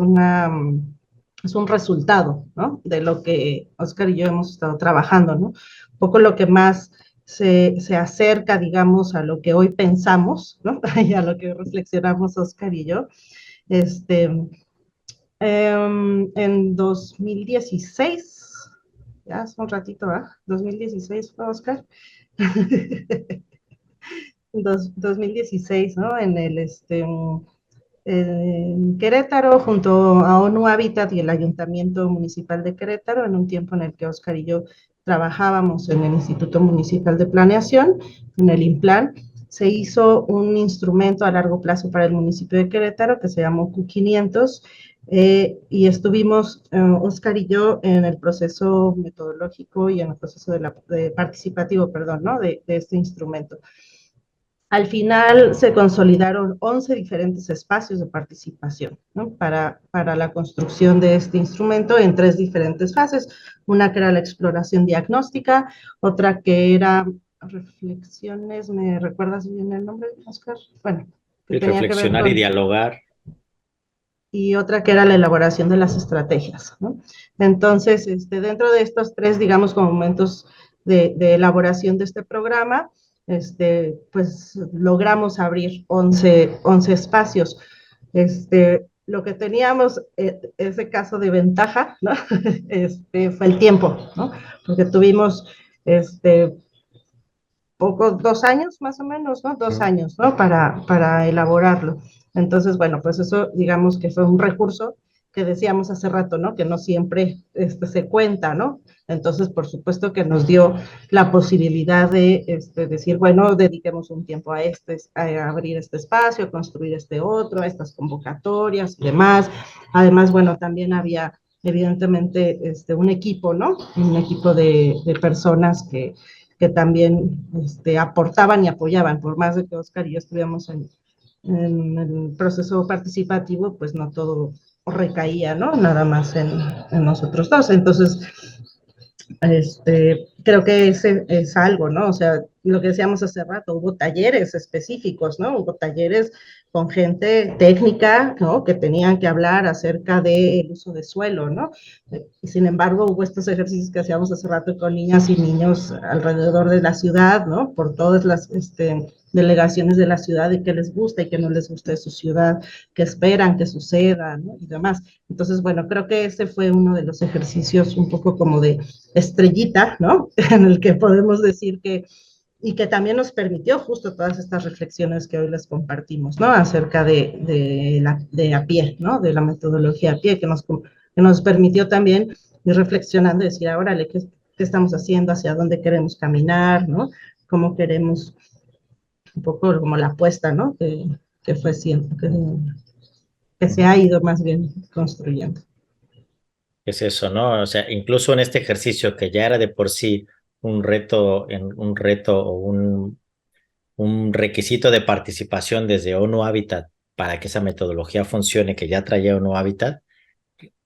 es un resultado, ¿no? De lo que Oscar y yo hemos estado trabajando, ¿no? Un poco lo que más se acerca, digamos, a lo que hoy pensamos, ¿no? Y a lo que reflexionamos Oscar y yo. Este, en 2016, ya hace un ratito, ¿verdad? 2016 fue Oscar. 2016, ¿no? En Querétaro, junto a ONU Habitat y el Ayuntamiento Municipal de Querétaro, en un tiempo en el que Oscar y yo trabajábamos en el Instituto Municipal de Planeación, en el INPLAN, se hizo un instrumento a largo plazo para el municipio de Querétaro que se llamó Q500, y estuvimos, Oscar y yo, en el proceso metodológico y en el proceso de participativo, perdón, ¿no? De este instrumento. Al final se consolidaron 11 diferentes espacios de participación, ¿no? Para la construcción de este instrumento en 3 diferentes fases. Una que era la exploración diagnóstica, otra que era reflexiones, ¿me recuerdas bien el nombre, Oscar? Bueno, que Y tenía que ver reflexionar y con, dialogar. y otra que era la elaboración de las estrategias, ¿no? Entonces, dentro de estos 3, digamos, como momentos de elaboración de este programa, pues logramos abrir 11 espacios. Lo que teníamos, ese caso de ventaja, ¿no? Fue el tiempo, ¿no? Porque tuvimos, pocos, 2 años más o menos, ¿no? 2 años, ¿no? Para elaborarlo. Entonces, bueno, pues eso, digamos que fue un recurso que decíamos hace rato, ¿no? Que no siempre se cuenta, ¿no? Entonces, por supuesto que nos dio la posibilidad de decir, bueno, dediquemos un tiempo a abrir este espacio, a construir este otro, a estas convocatorias y demás. Además, bueno, también había evidentemente un equipo, ¿no? Un equipo de personas que también aportaban y apoyaban, por más de que Oscar y yo estuviéramos en el proceso participativo, pues no todo recaía, ¿no? Nada más en nosotros dos. Entonces, creo que ese es algo, ¿no? O sea, lo que decíamos hace rato, hubo talleres específicos, ¿no? Hubo talleres con gente técnica, ¿no? Que tenían que hablar acerca del uso de suelo, ¿no? Y sin embargo, hubo estos ejercicios que hacíamos hace rato con niñas y niños alrededor de la ciudad, ¿no? Por todas las delegaciones de la ciudad y qué les gusta y qué no les gusta de su ciudad, qué esperan que suceda, ¿no? Y demás. Entonces, bueno, creo que ese fue uno de los ejercicios un poco como de estrellita, ¿no? En el que podemos decir que, y que también nos permitió justo todas estas reflexiones que hoy les compartimos, ¿no? Acerca de a pie, ¿no? De la metodología a pie, que nos permitió también ir reflexionando y decir, ahora, ¿qué estamos haciendo? ¿Hacia dónde queremos caminar? ¿No? ¿Cómo queremos, un poco como la apuesta, ¿no? Que fue siempre, que se ha ido más bien construyendo. Es eso, ¿no? O sea, incluso en este ejercicio que ya era de por sí un reto o un requisito de participación desde ONU Habitat para que esa metodología funcione, que ya traía ONU Habitat,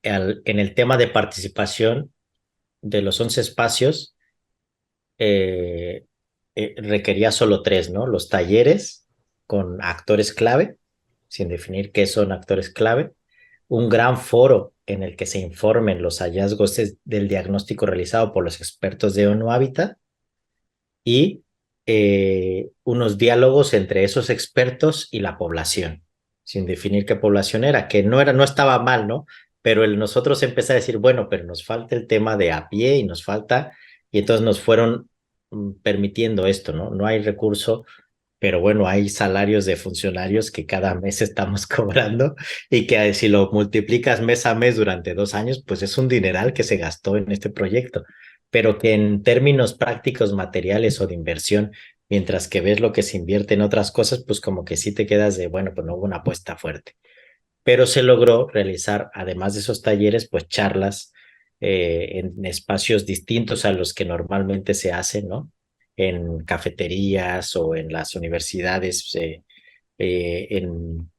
en el tema de participación de los 11 espacios, eh, requería solo tres, ¿no? Los talleres con actores clave, sin definir qué son actores clave, un gran foro en el que se informen los hallazgos del diagnóstico realizado por los expertos de ONU Habitat y unos diálogos entre esos expertos y la población, sin definir qué población era, que no estaba mal, ¿no? Pero nosotros empezamos a decir, bueno, pero nos falta el tema de a pie y nos falta, y entonces nos fueron permitiendo esto, ¿no? No hay recurso, pero bueno, hay salarios de funcionarios que cada mes estamos cobrando y que si lo multiplicas mes a mes durante 2 años, pues es un dineral que se gastó en este proyecto, pero que en términos prácticos, materiales o de inversión, mientras que ves lo que se invierte en otras cosas, pues como que sí te quedas de, bueno, pues no hubo una apuesta fuerte. Pero se logró realizar, además de esos talleres, pues charlas en espacios distintos a los que normalmente se hacen, ¿no? En cafeterías o en las universidades, en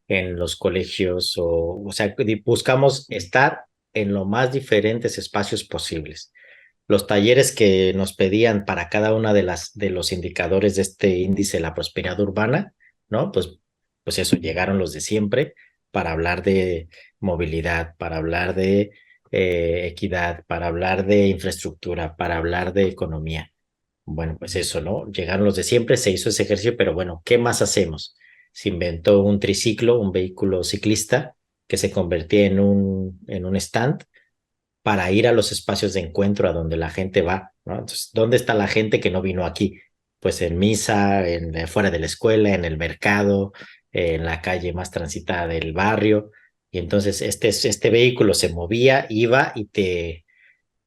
los colegios, o sea, buscamos estar en lo más diferentes espacios posibles. Los talleres que nos pedían para cada una de los indicadores de este índice de la prosperidad urbana, ¿no? Pues eso, llegaron los de siempre para hablar de movilidad, para hablar de equidad, para hablar de infraestructura, para hablar de economía. Bueno, pues eso, ¿no? Llegaron los de siempre, se hizo ese ejercicio, pero bueno, ¿qué más hacemos? Se inventó un triciclo, un vehículo ciclista que se convertía en un stand para ir a los espacios de encuentro a donde la gente va, ¿no? Entonces, ¿dónde está la gente que no vino aquí? Pues en misa, fuera de la escuela, en el mercado, en la calle más transitada del barrio. Y entonces este vehículo se movía, iba y te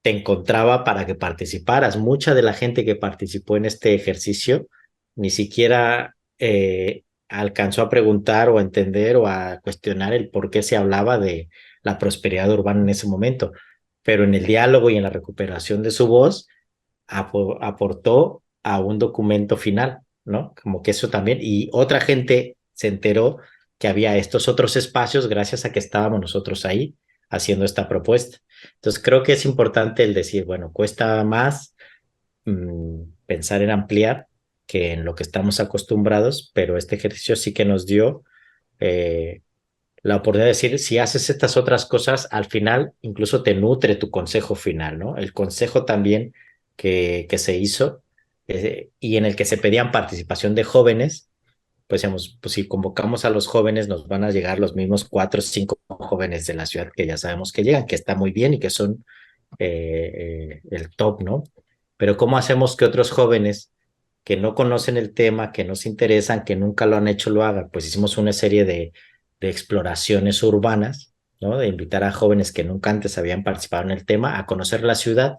encontraba para que participaras. Mucha de la gente que participó en este ejercicio ni siquiera alcanzó a preguntar o a entender o a cuestionar el por qué se hablaba de la prosperidad urbana en ese momento, pero en el diálogo y en la recuperación de su voz aportó a un documento final, ¿no? Como que eso también, y otra gente se enteró que había estos otros espacios gracias a que estábamos nosotros ahí haciendo esta propuesta. Entonces creo que es importante el decir, bueno, cuesta más pensar en ampliar que en lo que estamos acostumbrados, pero este ejercicio sí que nos dio eh, la oportunidad de decir, si haces estas otras cosas, al final incluso te nutre tu consejo final, ¿no? El consejo también que se hizo y en el que se pedían participación de jóvenes, pues decíamos, pues si convocamos a los jóvenes, nos van a llegar los mismos 4 o 5 jóvenes de la ciudad que ya sabemos que llegan, que está muy bien y que son el top, ¿no? Pero ¿cómo hacemos que otros jóvenes que no conocen el tema, que no se interesan, que nunca lo han hecho, lo hagan? Pues hicimos una serie de exploraciones urbanas, ¿no? De invitar a jóvenes que nunca antes habían participado en el tema a conocer la ciudad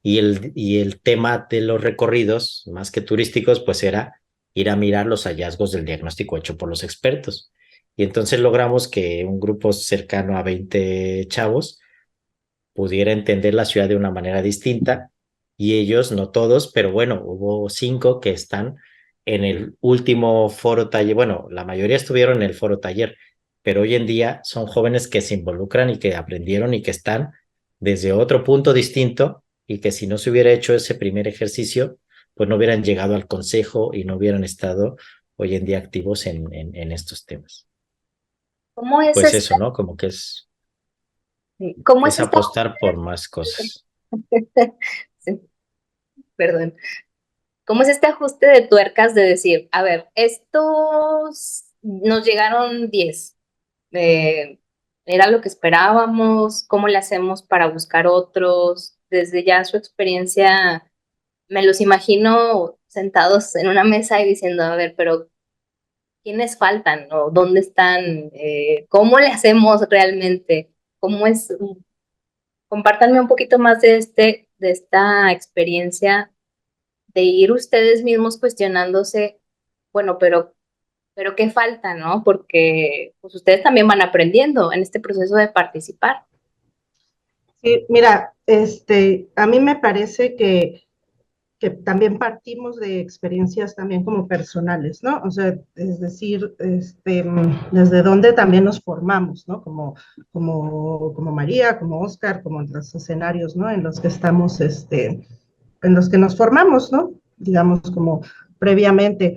y el tema de los recorridos, más que turísticos, pues era ir a mirar los hallazgos del diagnóstico hecho por los expertos. Y entonces logramos que un grupo cercano a 20 chavos pudiera entender la ciudad de una manera distinta y ellos, no todos, pero bueno, hubo 5 que están en el último foro taller, bueno, la mayoría estuvieron en el foro taller, pero hoy en día son jóvenes que se involucran y que aprendieron y que están desde otro punto distinto y que si no se hubiera hecho ese primer ejercicio, pues no hubieran llegado al consejo y no hubieran estado hoy en día activos en estos temas. ¿Cómo es Pues esta, eso, ¿no? Como que cómo es es esta, apostar por más cosas. sí, perdón, cómo es este ajuste de tuercas de decir, a ver, estos nos llegaron 10, era lo que esperábamos, cómo le hacemos para buscar otros, desde ya su experiencia, me los imagino sentados en una mesa y diciendo, a ver, pero ¿quiénes faltan o dónde están? ¿Cómo le hacemos realmente? ¿Cómo es? Compártanme un poquito más de esta experiencia de ir ustedes mismos cuestionándose, bueno, pero pero ¿qué falta, no? Porque pues, ustedes también van aprendiendo en este proceso de participar. Sí, mira, a mí me parece que también partimos de experiencias también como personales, ¿no? O sea, es decir, desde dónde también nos formamos, ¿no? Como María, como Oscar, como en los escenarios, ¿no? En los que estamos, en los que nos formamos, ¿no? Digamos, como previamente.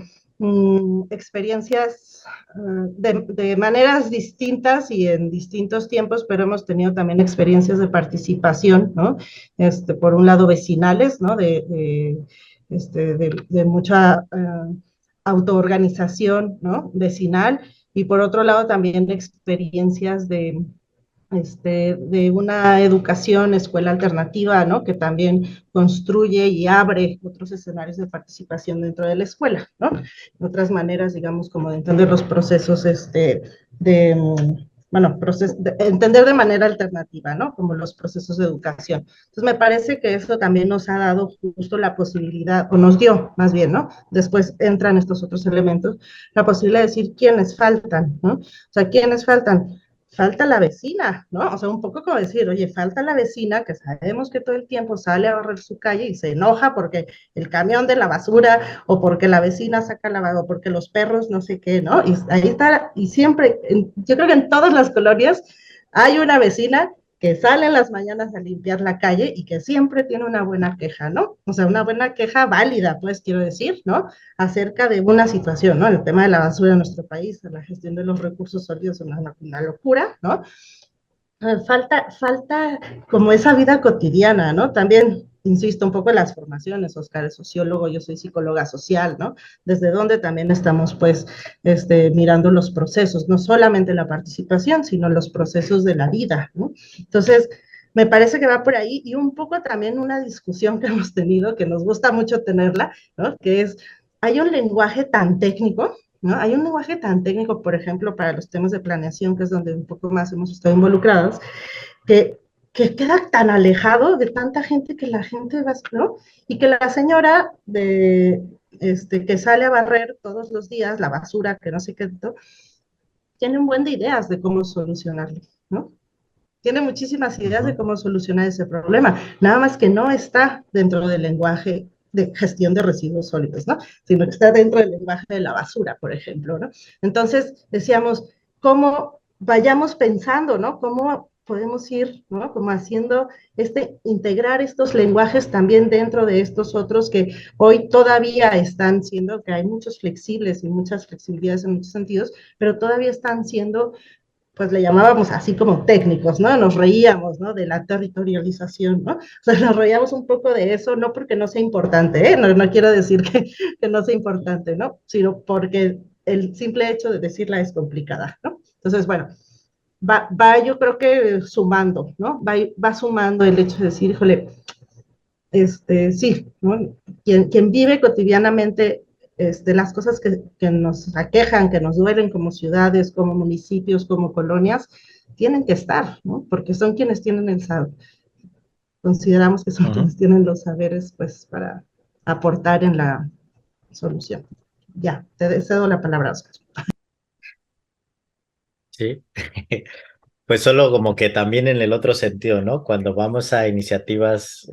Experiencias de maneras distintas y en distintos tiempos, pero hemos tenido también experiencias de participación, ¿no? Por un lado, vecinales, ¿no? De mucha autoorganización, ¿no? Vecinal, y por otro lado también experiencias de una educación, escuela alternativa, ¿no? Que también construye y abre otros escenarios de participación dentro de la escuela, ¿no? Otras maneras, digamos, como de entender los procesos, bueno, entender de manera alternativa, ¿no? Como los procesos de educación. Entonces, me parece que eso también nos ha dado justo la posibilidad, o nos dio, más bien, ¿no? Después entran estos otros elementos, la posibilidad de decir quiénes faltan, ¿no? O sea, quiénes faltan. Falta la vecina, ¿no? O sea, un poco como decir, oye, falta la vecina que sabemos que todo el tiempo sale a barrer su calle y se enoja porque el camión de la basura o porque la vecina saca la basura o porque los perros no sé qué, ¿no? Y ahí está, y siempre, yo creo que en todas las colonias hay una vecina que sale en las mañanas a limpiar la calle y que siempre tiene una buena queja, ¿no? O sea, una buena queja válida, pues quiero decir, ¿no? Acerca de una situación, ¿no? El tema de la basura en nuestro país, la gestión de los recursos sólidos es una locura, ¿no? Falta como esa vida cotidiana, ¿no? También, insisto, un poco en las formaciones, Oscar es sociólogo, yo soy psicóloga social, ¿no? Desde donde también estamos, pues, mirando los procesos, no solamente la participación, sino los procesos de la vida, ¿no? Entonces, me parece que va por ahí y un poco también una discusión que hemos tenido, que nos gusta mucho tenerla, ¿no? Que es, hay un lenguaje tan técnico, ¿no? Hay un lenguaje tan técnico, por ejemplo, para los temas de planeación, que es donde un poco más hemos estado involucrados, que, que queda tan alejado de tanta gente que la gente va, ¿no? Y que la señora que sale a barrer todos los días la basura, que no sé qué, tiene un buen de ideas de cómo solucionarlo, ¿no? Tiene muchísimas ideas de cómo solucionar ese problema, nada más que no está dentro del lenguaje de gestión de residuos sólidos, ¿no? Sino que está dentro del lenguaje de la basura, por ejemplo, ¿no? Entonces, decíamos, ¿cómo vayamos pensando, ¿no? ¿Cómo podemos ir, ¿no? Como haciendo integrar estos lenguajes también dentro de estos otros que hoy todavía están siendo, que hay muchos flexibles y muchas flexibilidades en muchos sentidos, pero todavía están siendo pues le llamábamos así como técnicos, ¿no? Nos reíamos, ¿no? De la territorialización, ¿no? O sea, nos reíamos un poco de eso, no porque no sea importante, ¿eh? No quiero decir que no sea importante, ¿no? Sino porque el simple hecho de decirla es complicada, ¿no? Entonces, bueno, yo creo que sumando, ¿no? Va sumando el hecho de decir, híjole, sí, ¿no? Quien vive cotidianamente las cosas que nos aquejan, que nos duelen como ciudades, como municipios, como colonias, tienen que estar, ¿no? Porque son quienes tienen el saber, consideramos que son quienes tienen los saberes, pues, para aportar en la solución. Ya, te cedo la palabra, Oscar. Sí. Pues solo como que también en el otro sentido, ¿no? Cuando vamos a iniciativas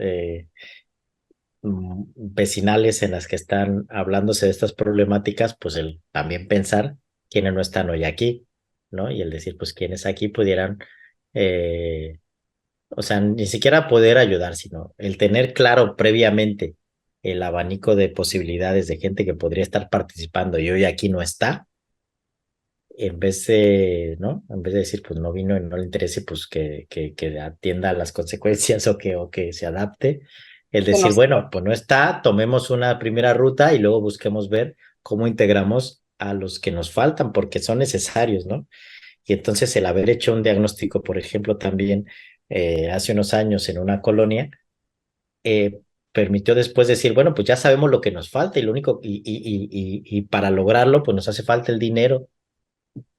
vecinales en las que están hablándose de estas problemáticas, pues el también pensar quiénes no están hoy aquí, ¿no? Y el decir, pues quienes aquí pudieran, o sea, ni siquiera poder ayudar, sino el tener claro previamente el abanico de posibilidades de gente que podría estar participando y hoy aquí no está, en vez de, ¿no? En vez de decir, pues no vino y no le interese, pues que atienda las consecuencias o que se adapte. El Que decir, nos... bueno, pues no está, tomemos una primera ruta y luego busquemos ver cómo integramos a los que nos faltan, porque son necesarios, ¿no? Y entonces el haber hecho un diagnóstico, por ejemplo, también hace unos años en una colonia, permitió después decir, bueno, pues ya sabemos lo que nos falta y lo único, y para lograrlo, pues nos hace falta el dinero,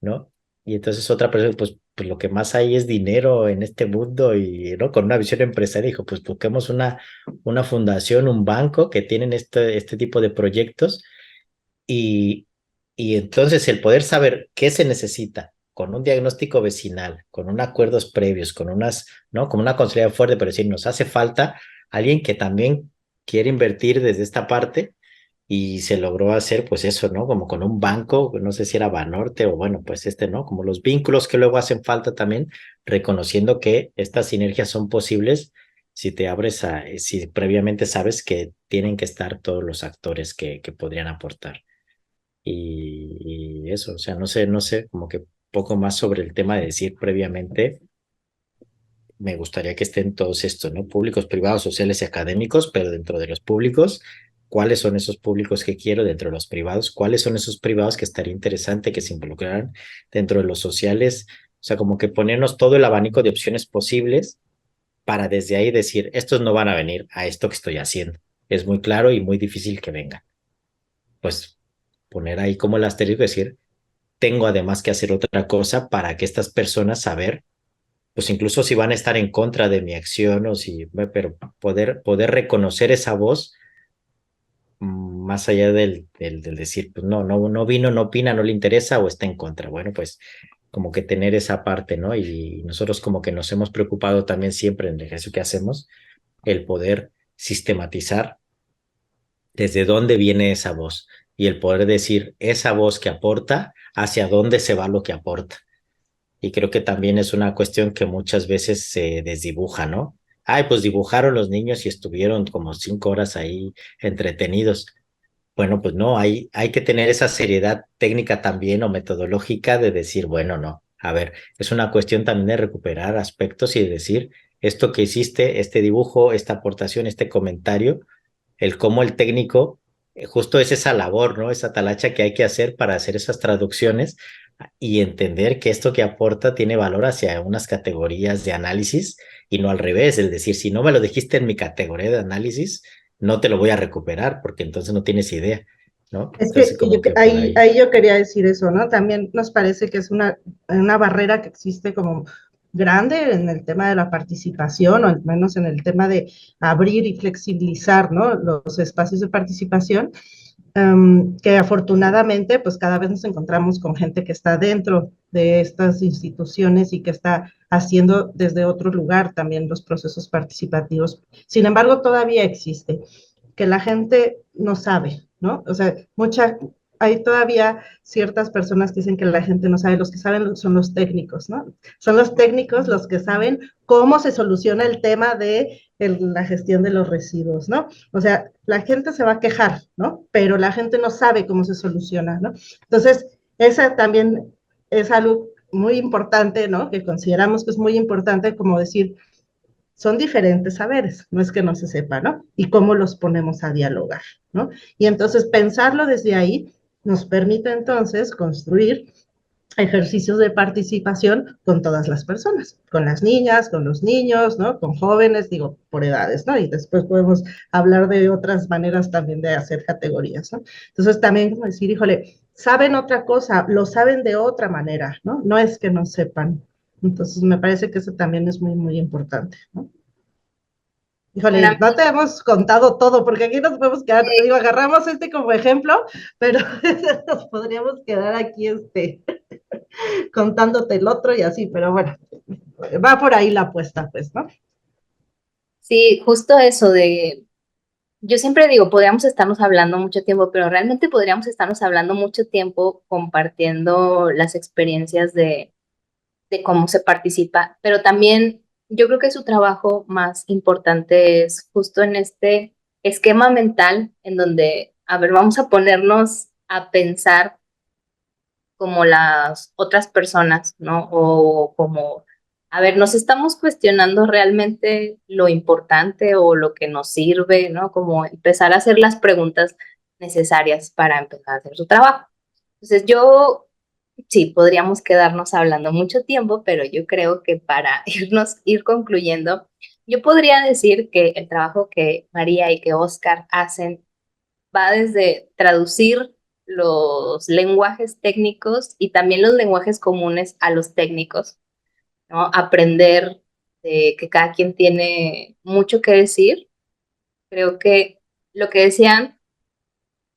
¿no? Y entonces otra persona, pues lo que más hay es dinero en este mundo y, ¿no? Con una visión empresarial dijo, pues busquemos una fundación, un banco que tienen este tipo de proyectos y, Y entonces el poder saber qué se necesita con un diagnóstico vecinal, con unos acuerdos previos, con unas, ¿no? Como una consulta fuerte, pero decir, nos hace falta alguien que también quiere invertir desde esta parte y se logró hacer pues eso, ¿no? Como con un banco, no sé si era Banorte o bueno, pues ¿no? Como los vínculos que luego hacen falta también, reconociendo que estas sinergias son posibles si te abres si previamente sabes que tienen que estar todos los actores que podrían aportar. Y eso, o sea, no sé, como que poco más sobre el tema de decir previamente, me gustaría que estén todos estos, ¿no? Públicos, privados, sociales y académicos, pero dentro de los públicos, ¿cuáles son esos públicos que quiero? Dentro de los privados, ¿cuáles son esos privados que estaría interesante que se involucraran dentro de los sociales? O sea, como que ponernos todo el abanico de opciones posibles para desde ahí decir, estos no van a venir a esto que estoy haciendo. Es muy claro y muy difícil que vengan. Pues poner ahí como el asterisco, decir, tengo además que hacer otra cosa para que estas personas saber, pues incluso si van a estar en contra de mi acción o si, pero poder reconocer esa voz más allá del decir, pues no vino, no opina, no le interesa o está en contra. Bueno, pues como que tener esa parte, ¿no? Y nosotros como que nos hemos preocupado también siempre en el ejercicio que hacemos, el poder sistematizar desde dónde viene esa voz y el poder decir esa voz que aporta, hacia dónde se va lo que aporta. Y creo que también es una cuestión que muchas veces se desdibuja, ¿no? Ay, pues dibujaron los niños y estuvieron como 5 horas ahí entretenidos. Bueno, pues no, hay que tener esa seriedad técnica también o metodológica de decir, bueno, no, a ver, es una cuestión también de recuperar aspectos y de decir, esto que hiciste, este dibujo, esta aportación, este comentario, el cómo el técnico, justo es esa labor, ¿no? Esa talacha que hay que hacer para hacer esas traducciones y entender que esto que aporta tiene valor hacia unas categorías de análisis y no al revés, es decir, si no me lo dijiste en mi categoría de análisis, no te lo voy a recuperar porque entonces no tienes idea, ¿no? Es Entonces que como que por ahí, ahí. ahí yo quería decir eso, ¿no? También nos parece que es una barrera que existe como grande en el tema de la participación, o al menos en el tema de abrir y flexibilizar, ¿no? Los espacios de participación, que afortunadamente pues cada vez nos encontramos con gente que está dentro de estas instituciones y que está haciendo desde otro lugar también los procesos participativos. Sin embargo, todavía existe que la gente no sabe, ¿no? O sea, hay todavía ciertas personas que dicen que la gente no sabe, los que saben son los técnicos, ¿no? Son los técnicos los que saben cómo se soluciona el tema de la gestión de los residuos, ¿no? O sea, la gente se va a quejar, ¿no? Pero la gente no sabe cómo se soluciona, ¿no? Entonces, esa también es algo muy importante, ¿no? Que consideramos que es muy importante, como decir, son diferentes saberes, no es que no se sepa, ¿no? Y cómo los ponemos a dialogar, ¿no? Y entonces pensarlo desde ahí nos permite entonces construir ejercicios de participación con todas las personas, con las niñas, con los niños, ¿no? Con jóvenes, digo, por edades, ¿no? Y después podemos hablar de otras maneras también de hacer categorías, ¿no? Entonces también como decir, híjole, saben otra cosa, lo saben de otra manera, ¿no? No es que no sepan. Entonces me parece que eso también es muy, muy importante, ¿no? Bueno, Híjole, no te hemos contado todo, porque aquí nos podemos quedar, digo, agarramos este como ejemplo, pero nos podríamos quedar aquí contándote el otro y así, pero bueno, va por ahí la apuesta, pues, ¿no? sí, justo eso de, yo siempre digo, podríamos estarnos hablando mucho tiempo, pero realmente podríamos estarnos hablando mucho tiempo compartiendo las experiencias de cómo se participa, pero también yo creo que su trabajo más importante es justo en este esquema mental en donde, a ver, vamos a ponernos a pensar como las otras personas, ¿no? O como, a ver, nos estamos cuestionando realmente lo importante o lo que nos sirve, ¿no? Como empezar a hacer las preguntas necesarias para empezar a hacer su trabajo. Entonces yo, sí, podríamos quedarnos hablando mucho tiempo, pero yo creo que para ir concluyendo, yo podría decir que el trabajo que María y que Oscar hacen va desde traducir los lenguajes técnicos y también los lenguajes comunes a los técnicos, ¿no? Aprender que cada quien tiene mucho que decir. Creo que lo que decían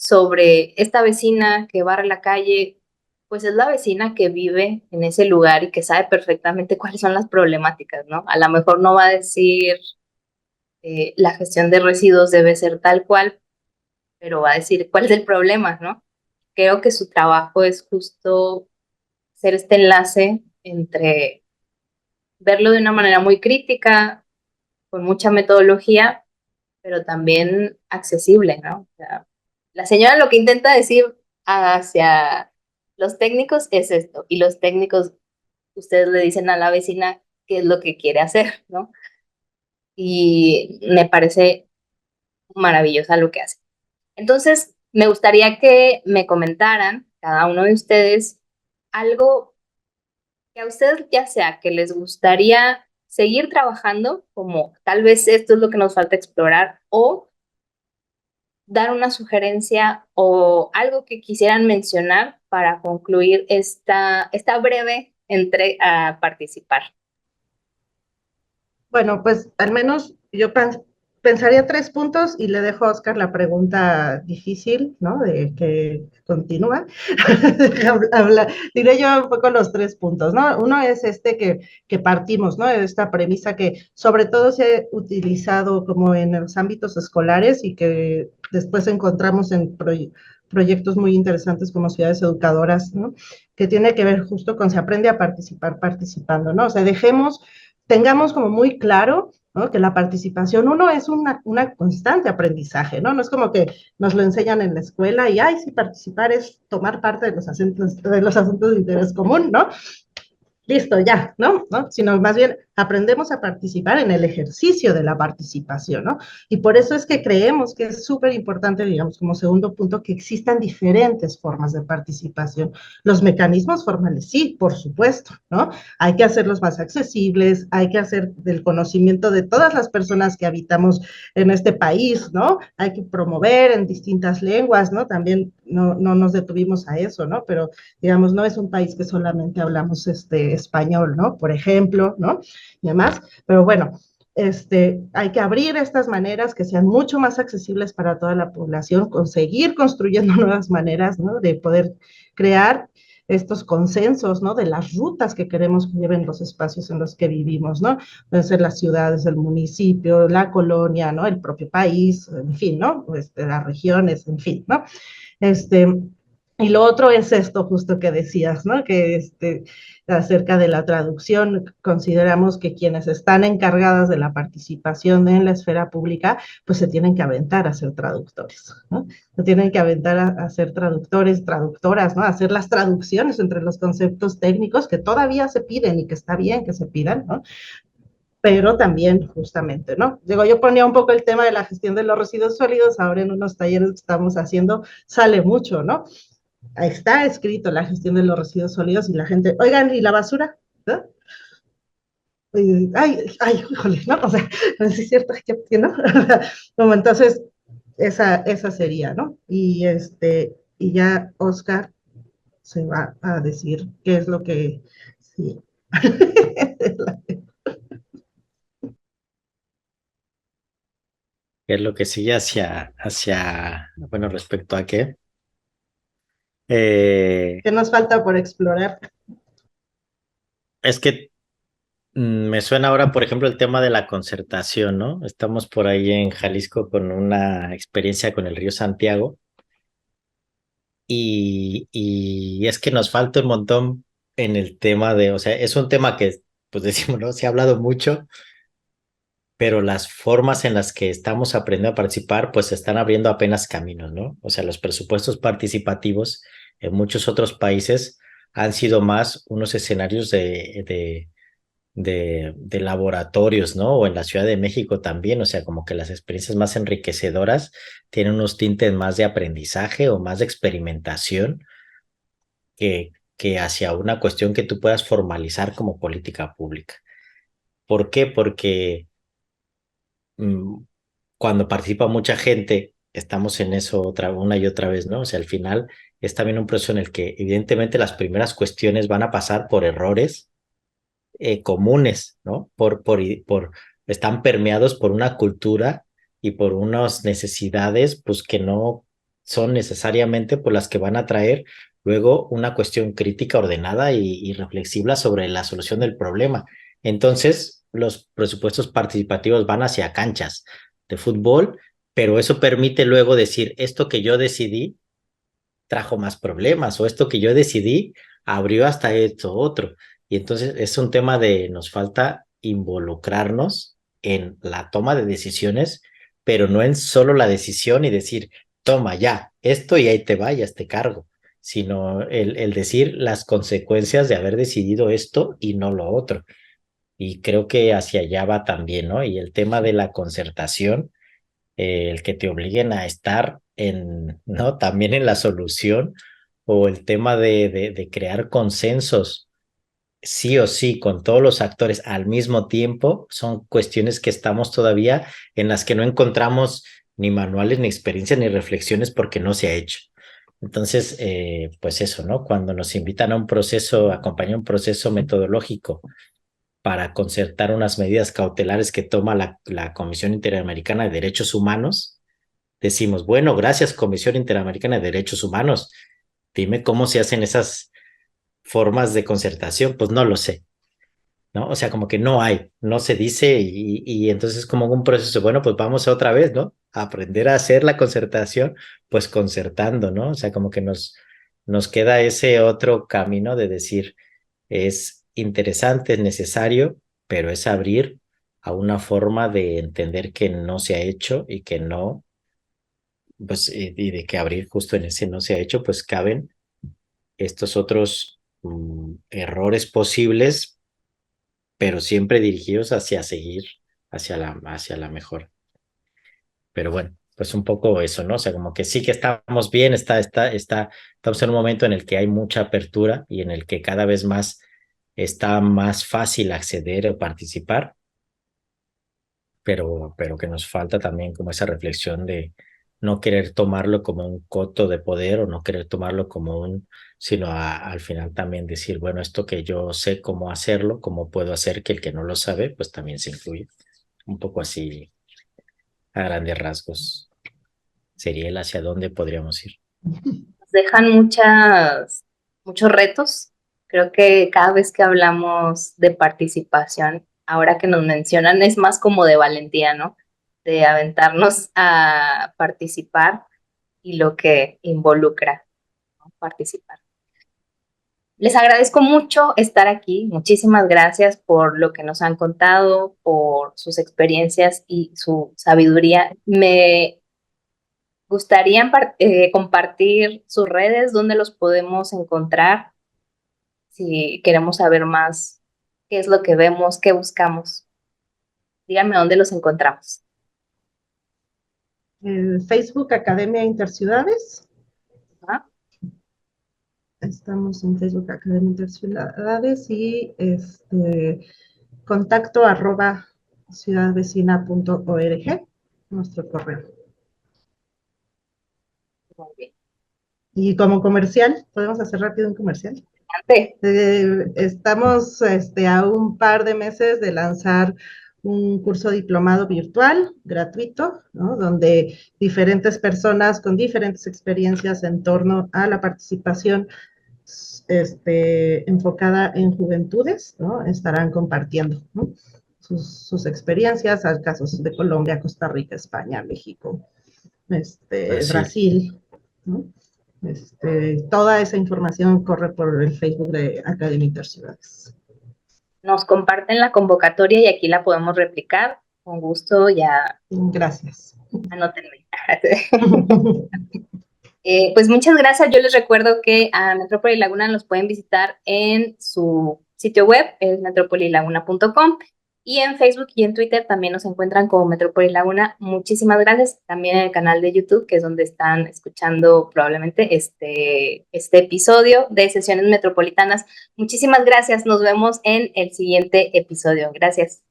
sobre esta vecina que barre la calle, pues es la vecina que vive en ese lugar y que sabe perfectamente cuáles son las problemáticas, ¿no? A lo mejor no va a decir la gestión de residuos debe ser tal cual, pero va a decir cuál es el problema, ¿no? Creo que su trabajo es justo ser este enlace entre verlo de una manera muy crítica, con mucha metodología, pero también accesible, ¿no? O sea, la señora lo que intenta decir hacia los técnicos es esto, y los técnicos, ustedes le dicen a la vecina qué es lo que quiere hacer, ¿no? Y me parece maravillosa lo que hace. Entonces, me gustaría que me comentaran, cada uno de ustedes, algo que a ustedes ya sea que les gustaría seguir trabajando, como tal vez esto es lo que nos falta explorar, o dar una sugerencia o algo que quisieran mencionar para concluir esta breve entre a participar. Bueno, pues al menos yo pensaría 3 puntos y le dejo a Oscar la pregunta difícil, ¿no? De que continúa. Diré yo un poco los 3 puntos, ¿no? Uno es que partimos, ¿no? De esta premisa que sobre todo se ha utilizado como en los ámbitos escolares y que después encontramos en proyectos muy interesantes como ciudades educadoras, ¿no? Que tiene que ver justo con se aprende a participar participando, ¿no? O sea, tengamos como muy claro, ¿no? Que la participación, uno, es una constante aprendizaje, ¿no? No es como que nos lo enseñan en la escuela y, ay, sí, participar es tomar parte de los asuntos de interés común, ¿no? Listo, ya, ¿no? ¿no? Sino más bien aprendemos a participar en el ejercicio de la participación, ¿no? Y por eso es que creemos que es súper importante, digamos, como segundo punto, que existan diferentes formas de participación. Los mecanismos formales, sí, por supuesto, ¿no? Hay que hacerlos más accesibles, hay que hacer del conocimiento de todas las personas que habitamos en este país, ¿no? Hay que promover en distintas lenguas, ¿no? También no nos detuvimos a eso, ¿no? Pero digamos, no es un país que solamente hablamos español, ¿no? Por ejemplo, ¿no? Y demás, pero bueno, hay que abrir estas maneras que sean mucho más accesibles para toda la población, conseguir construyendo nuevas maneras, ¿no? De poder crear estos consensos, ¿no? De las rutas que queremos que lleven los espacios en los que vivimos, ¿no? Pueden ser las ciudades, el municipio, la colonia, ¿no? El propio país, en fin, ¿no? Las regiones, en fin, ¿no? Este, y lo otro es esto justo que decías, ¿no? Que acerca de la traducción, consideramos que quienes están encargadas de la participación en la esfera pública, pues se tienen que aventar a ser traductores, ¿no? Se tienen que aventar a ser traductores, traductoras, ¿no? A hacer las traducciones entre los conceptos técnicos que todavía se piden y que está bien que se pidan, ¿no? Pero también justamente, ¿no? Digo, yo ponía un poco el tema de la gestión de los residuos sólidos, ahora en unos talleres que estamos haciendo sale mucho, ¿no? Está escrito la gestión de los residuos sólidos y la gente, oigan, ¿y la basura? ¿no? Ay, híjole, ¿no? O sea, no sé si es cierto, ¿no? Como entonces, esa sería, ¿no? Y ya Oscar se va a decir qué es lo que, sí. ¿Qué es lo que sigue bueno, respecto a qué? ¿Qué nos falta por explorar? Es que me suena ahora, por ejemplo, el tema de la concertación, ¿no? Estamos por ahí en Jalisco con una experiencia con el río Santiago y es que nos falta un montón en el tema o sea, es un tema que, pues decimos, ¿no? Se ha hablado mucho, pero las formas en las que estamos aprendiendo a participar, pues se están abriendo apenas caminos, ¿no? O sea, los presupuestos participativos en muchos otros países han sido más unos escenarios de laboratorios, ¿no? O en la Ciudad de México también, o sea, como que las experiencias más enriquecedoras tienen unos tintes más de aprendizaje o más de experimentación que hacia una cuestión que tú puedas formalizar como política pública. ¿Por qué? Porque mm, cuando participa mucha gente, estamos en eso una y otra vez, ¿no? O sea, al final es también un proceso en el que evidentemente las primeras cuestiones van a pasar por errores comunes, ¿no? Están permeados por una cultura y por unas necesidades, pues que no son necesariamente por las que van a traer luego una cuestión crítica, ordenada y reflexiva sobre la solución del problema. Entonces, los presupuestos participativos van hacia canchas de fútbol, pero eso permite luego decir, esto que yo decidí trajo más problemas, o esto que yo decidí abrió hasta esto otro. Y entonces es un tema de nos falta involucrarnos en la toma de decisiones, pero no en solo la decisión y decir, toma ya, esto y ahí te vayas, te cargo, sino el decir las consecuencias de haber decidido esto y no lo otro. Y creo que hacia allá va también, ¿no? Y el tema de la concertación, el que te obliguen a estar en, ¿no? También en la solución, o el tema de crear consensos sí o sí con todos los actores al mismo tiempo, son cuestiones que estamos todavía en las que no encontramos ni manuales, ni experiencias, ni reflexiones porque no se ha hecho. Entonces, pues eso, ¿no? Cuando nos invitan a un proceso, acompaña un proceso metodológico para concertar unas medidas cautelares que toma la Comisión Interamericana de Derechos Humanos, decimos, bueno, gracias Comisión Interamericana de Derechos Humanos, dime cómo se hacen esas formas de concertación, pues no lo sé, ¿no? O sea, como que no hay, no se dice y entonces como un proceso, bueno, pues vamos otra vez, ¿no? A aprender a hacer la concertación, pues concertando, ¿no? O sea, como que nos queda ese otro camino de decir, es interesante, es necesario, pero es abrir a una forma de entender que no se ha hecho y que no, pues, y de que abrir justo en ese no se ha hecho, pues caben estos otros errores posibles, pero siempre dirigidos hacia seguir, hacia la mejor. Pero bueno, pues un poco eso, ¿no? O sea, como que sí que estamos bien, estamos en un momento en el que hay mucha apertura y en el que cada vez más está más fácil acceder o participar, pero que nos falta también como esa reflexión de no querer tomarlo como un coto de poder o no querer tomarlo como sino al final también decir, bueno, esto que yo sé cómo hacerlo, cómo puedo hacer que el que no lo sabe, pues también se incluya. Un poco así, a grandes rasgos, sería el hacia dónde podríamos ir. Nos dejan muchos retos. Creo que cada vez que hablamos de participación, ahora que nos mencionan, es más como de valentía, ¿no? De aventarnos a participar y lo que involucra, ¿no? Participar. Les agradezco mucho estar aquí. Muchísimas gracias por lo que nos han contado, por sus experiencias y su sabiduría. Me gustaría compartir sus redes, donde los podemos encontrar, si queremos saber más qué es lo que vemos, qué buscamos. Díganme dónde los encontramos. El Facebook Academia Interciudades. ¿Ah? Estamos en Facebook Academia Interciudades y contacto @ ciudadvecina.org, nuestro correo. Muy bien. Y como comercial, podemos hacer rápido un comercial. Estamos a un par de meses de lanzar un curso diplomado virtual gratuito, ¿no? Donde diferentes personas con diferentes experiencias en torno a la participación enfocada en juventudes, ¿no? Estarán compartiendo, ¿no? sus experiencias, casos de Colombia, Costa Rica, España, México, Brasil, ¿no? Toda esa información corre por el Facebook de Academia Interciudades. Nos comparten la convocatoria y aquí la podemos replicar. Con gusto, ya. Gracias. Anótenme. Pues muchas gracias. Yo les recuerdo que a Metrópoli Laguna los pueden visitar en su sitio web, es metropolilaguna.com, y en Facebook y en Twitter también nos encuentran como Metrópoli Laguna. Muchísimas gracias. También en el canal de YouTube, que es donde están escuchando probablemente este episodio de Sesiones Metropolitanas. Muchísimas gracias. Nos vemos en el siguiente episodio. Gracias.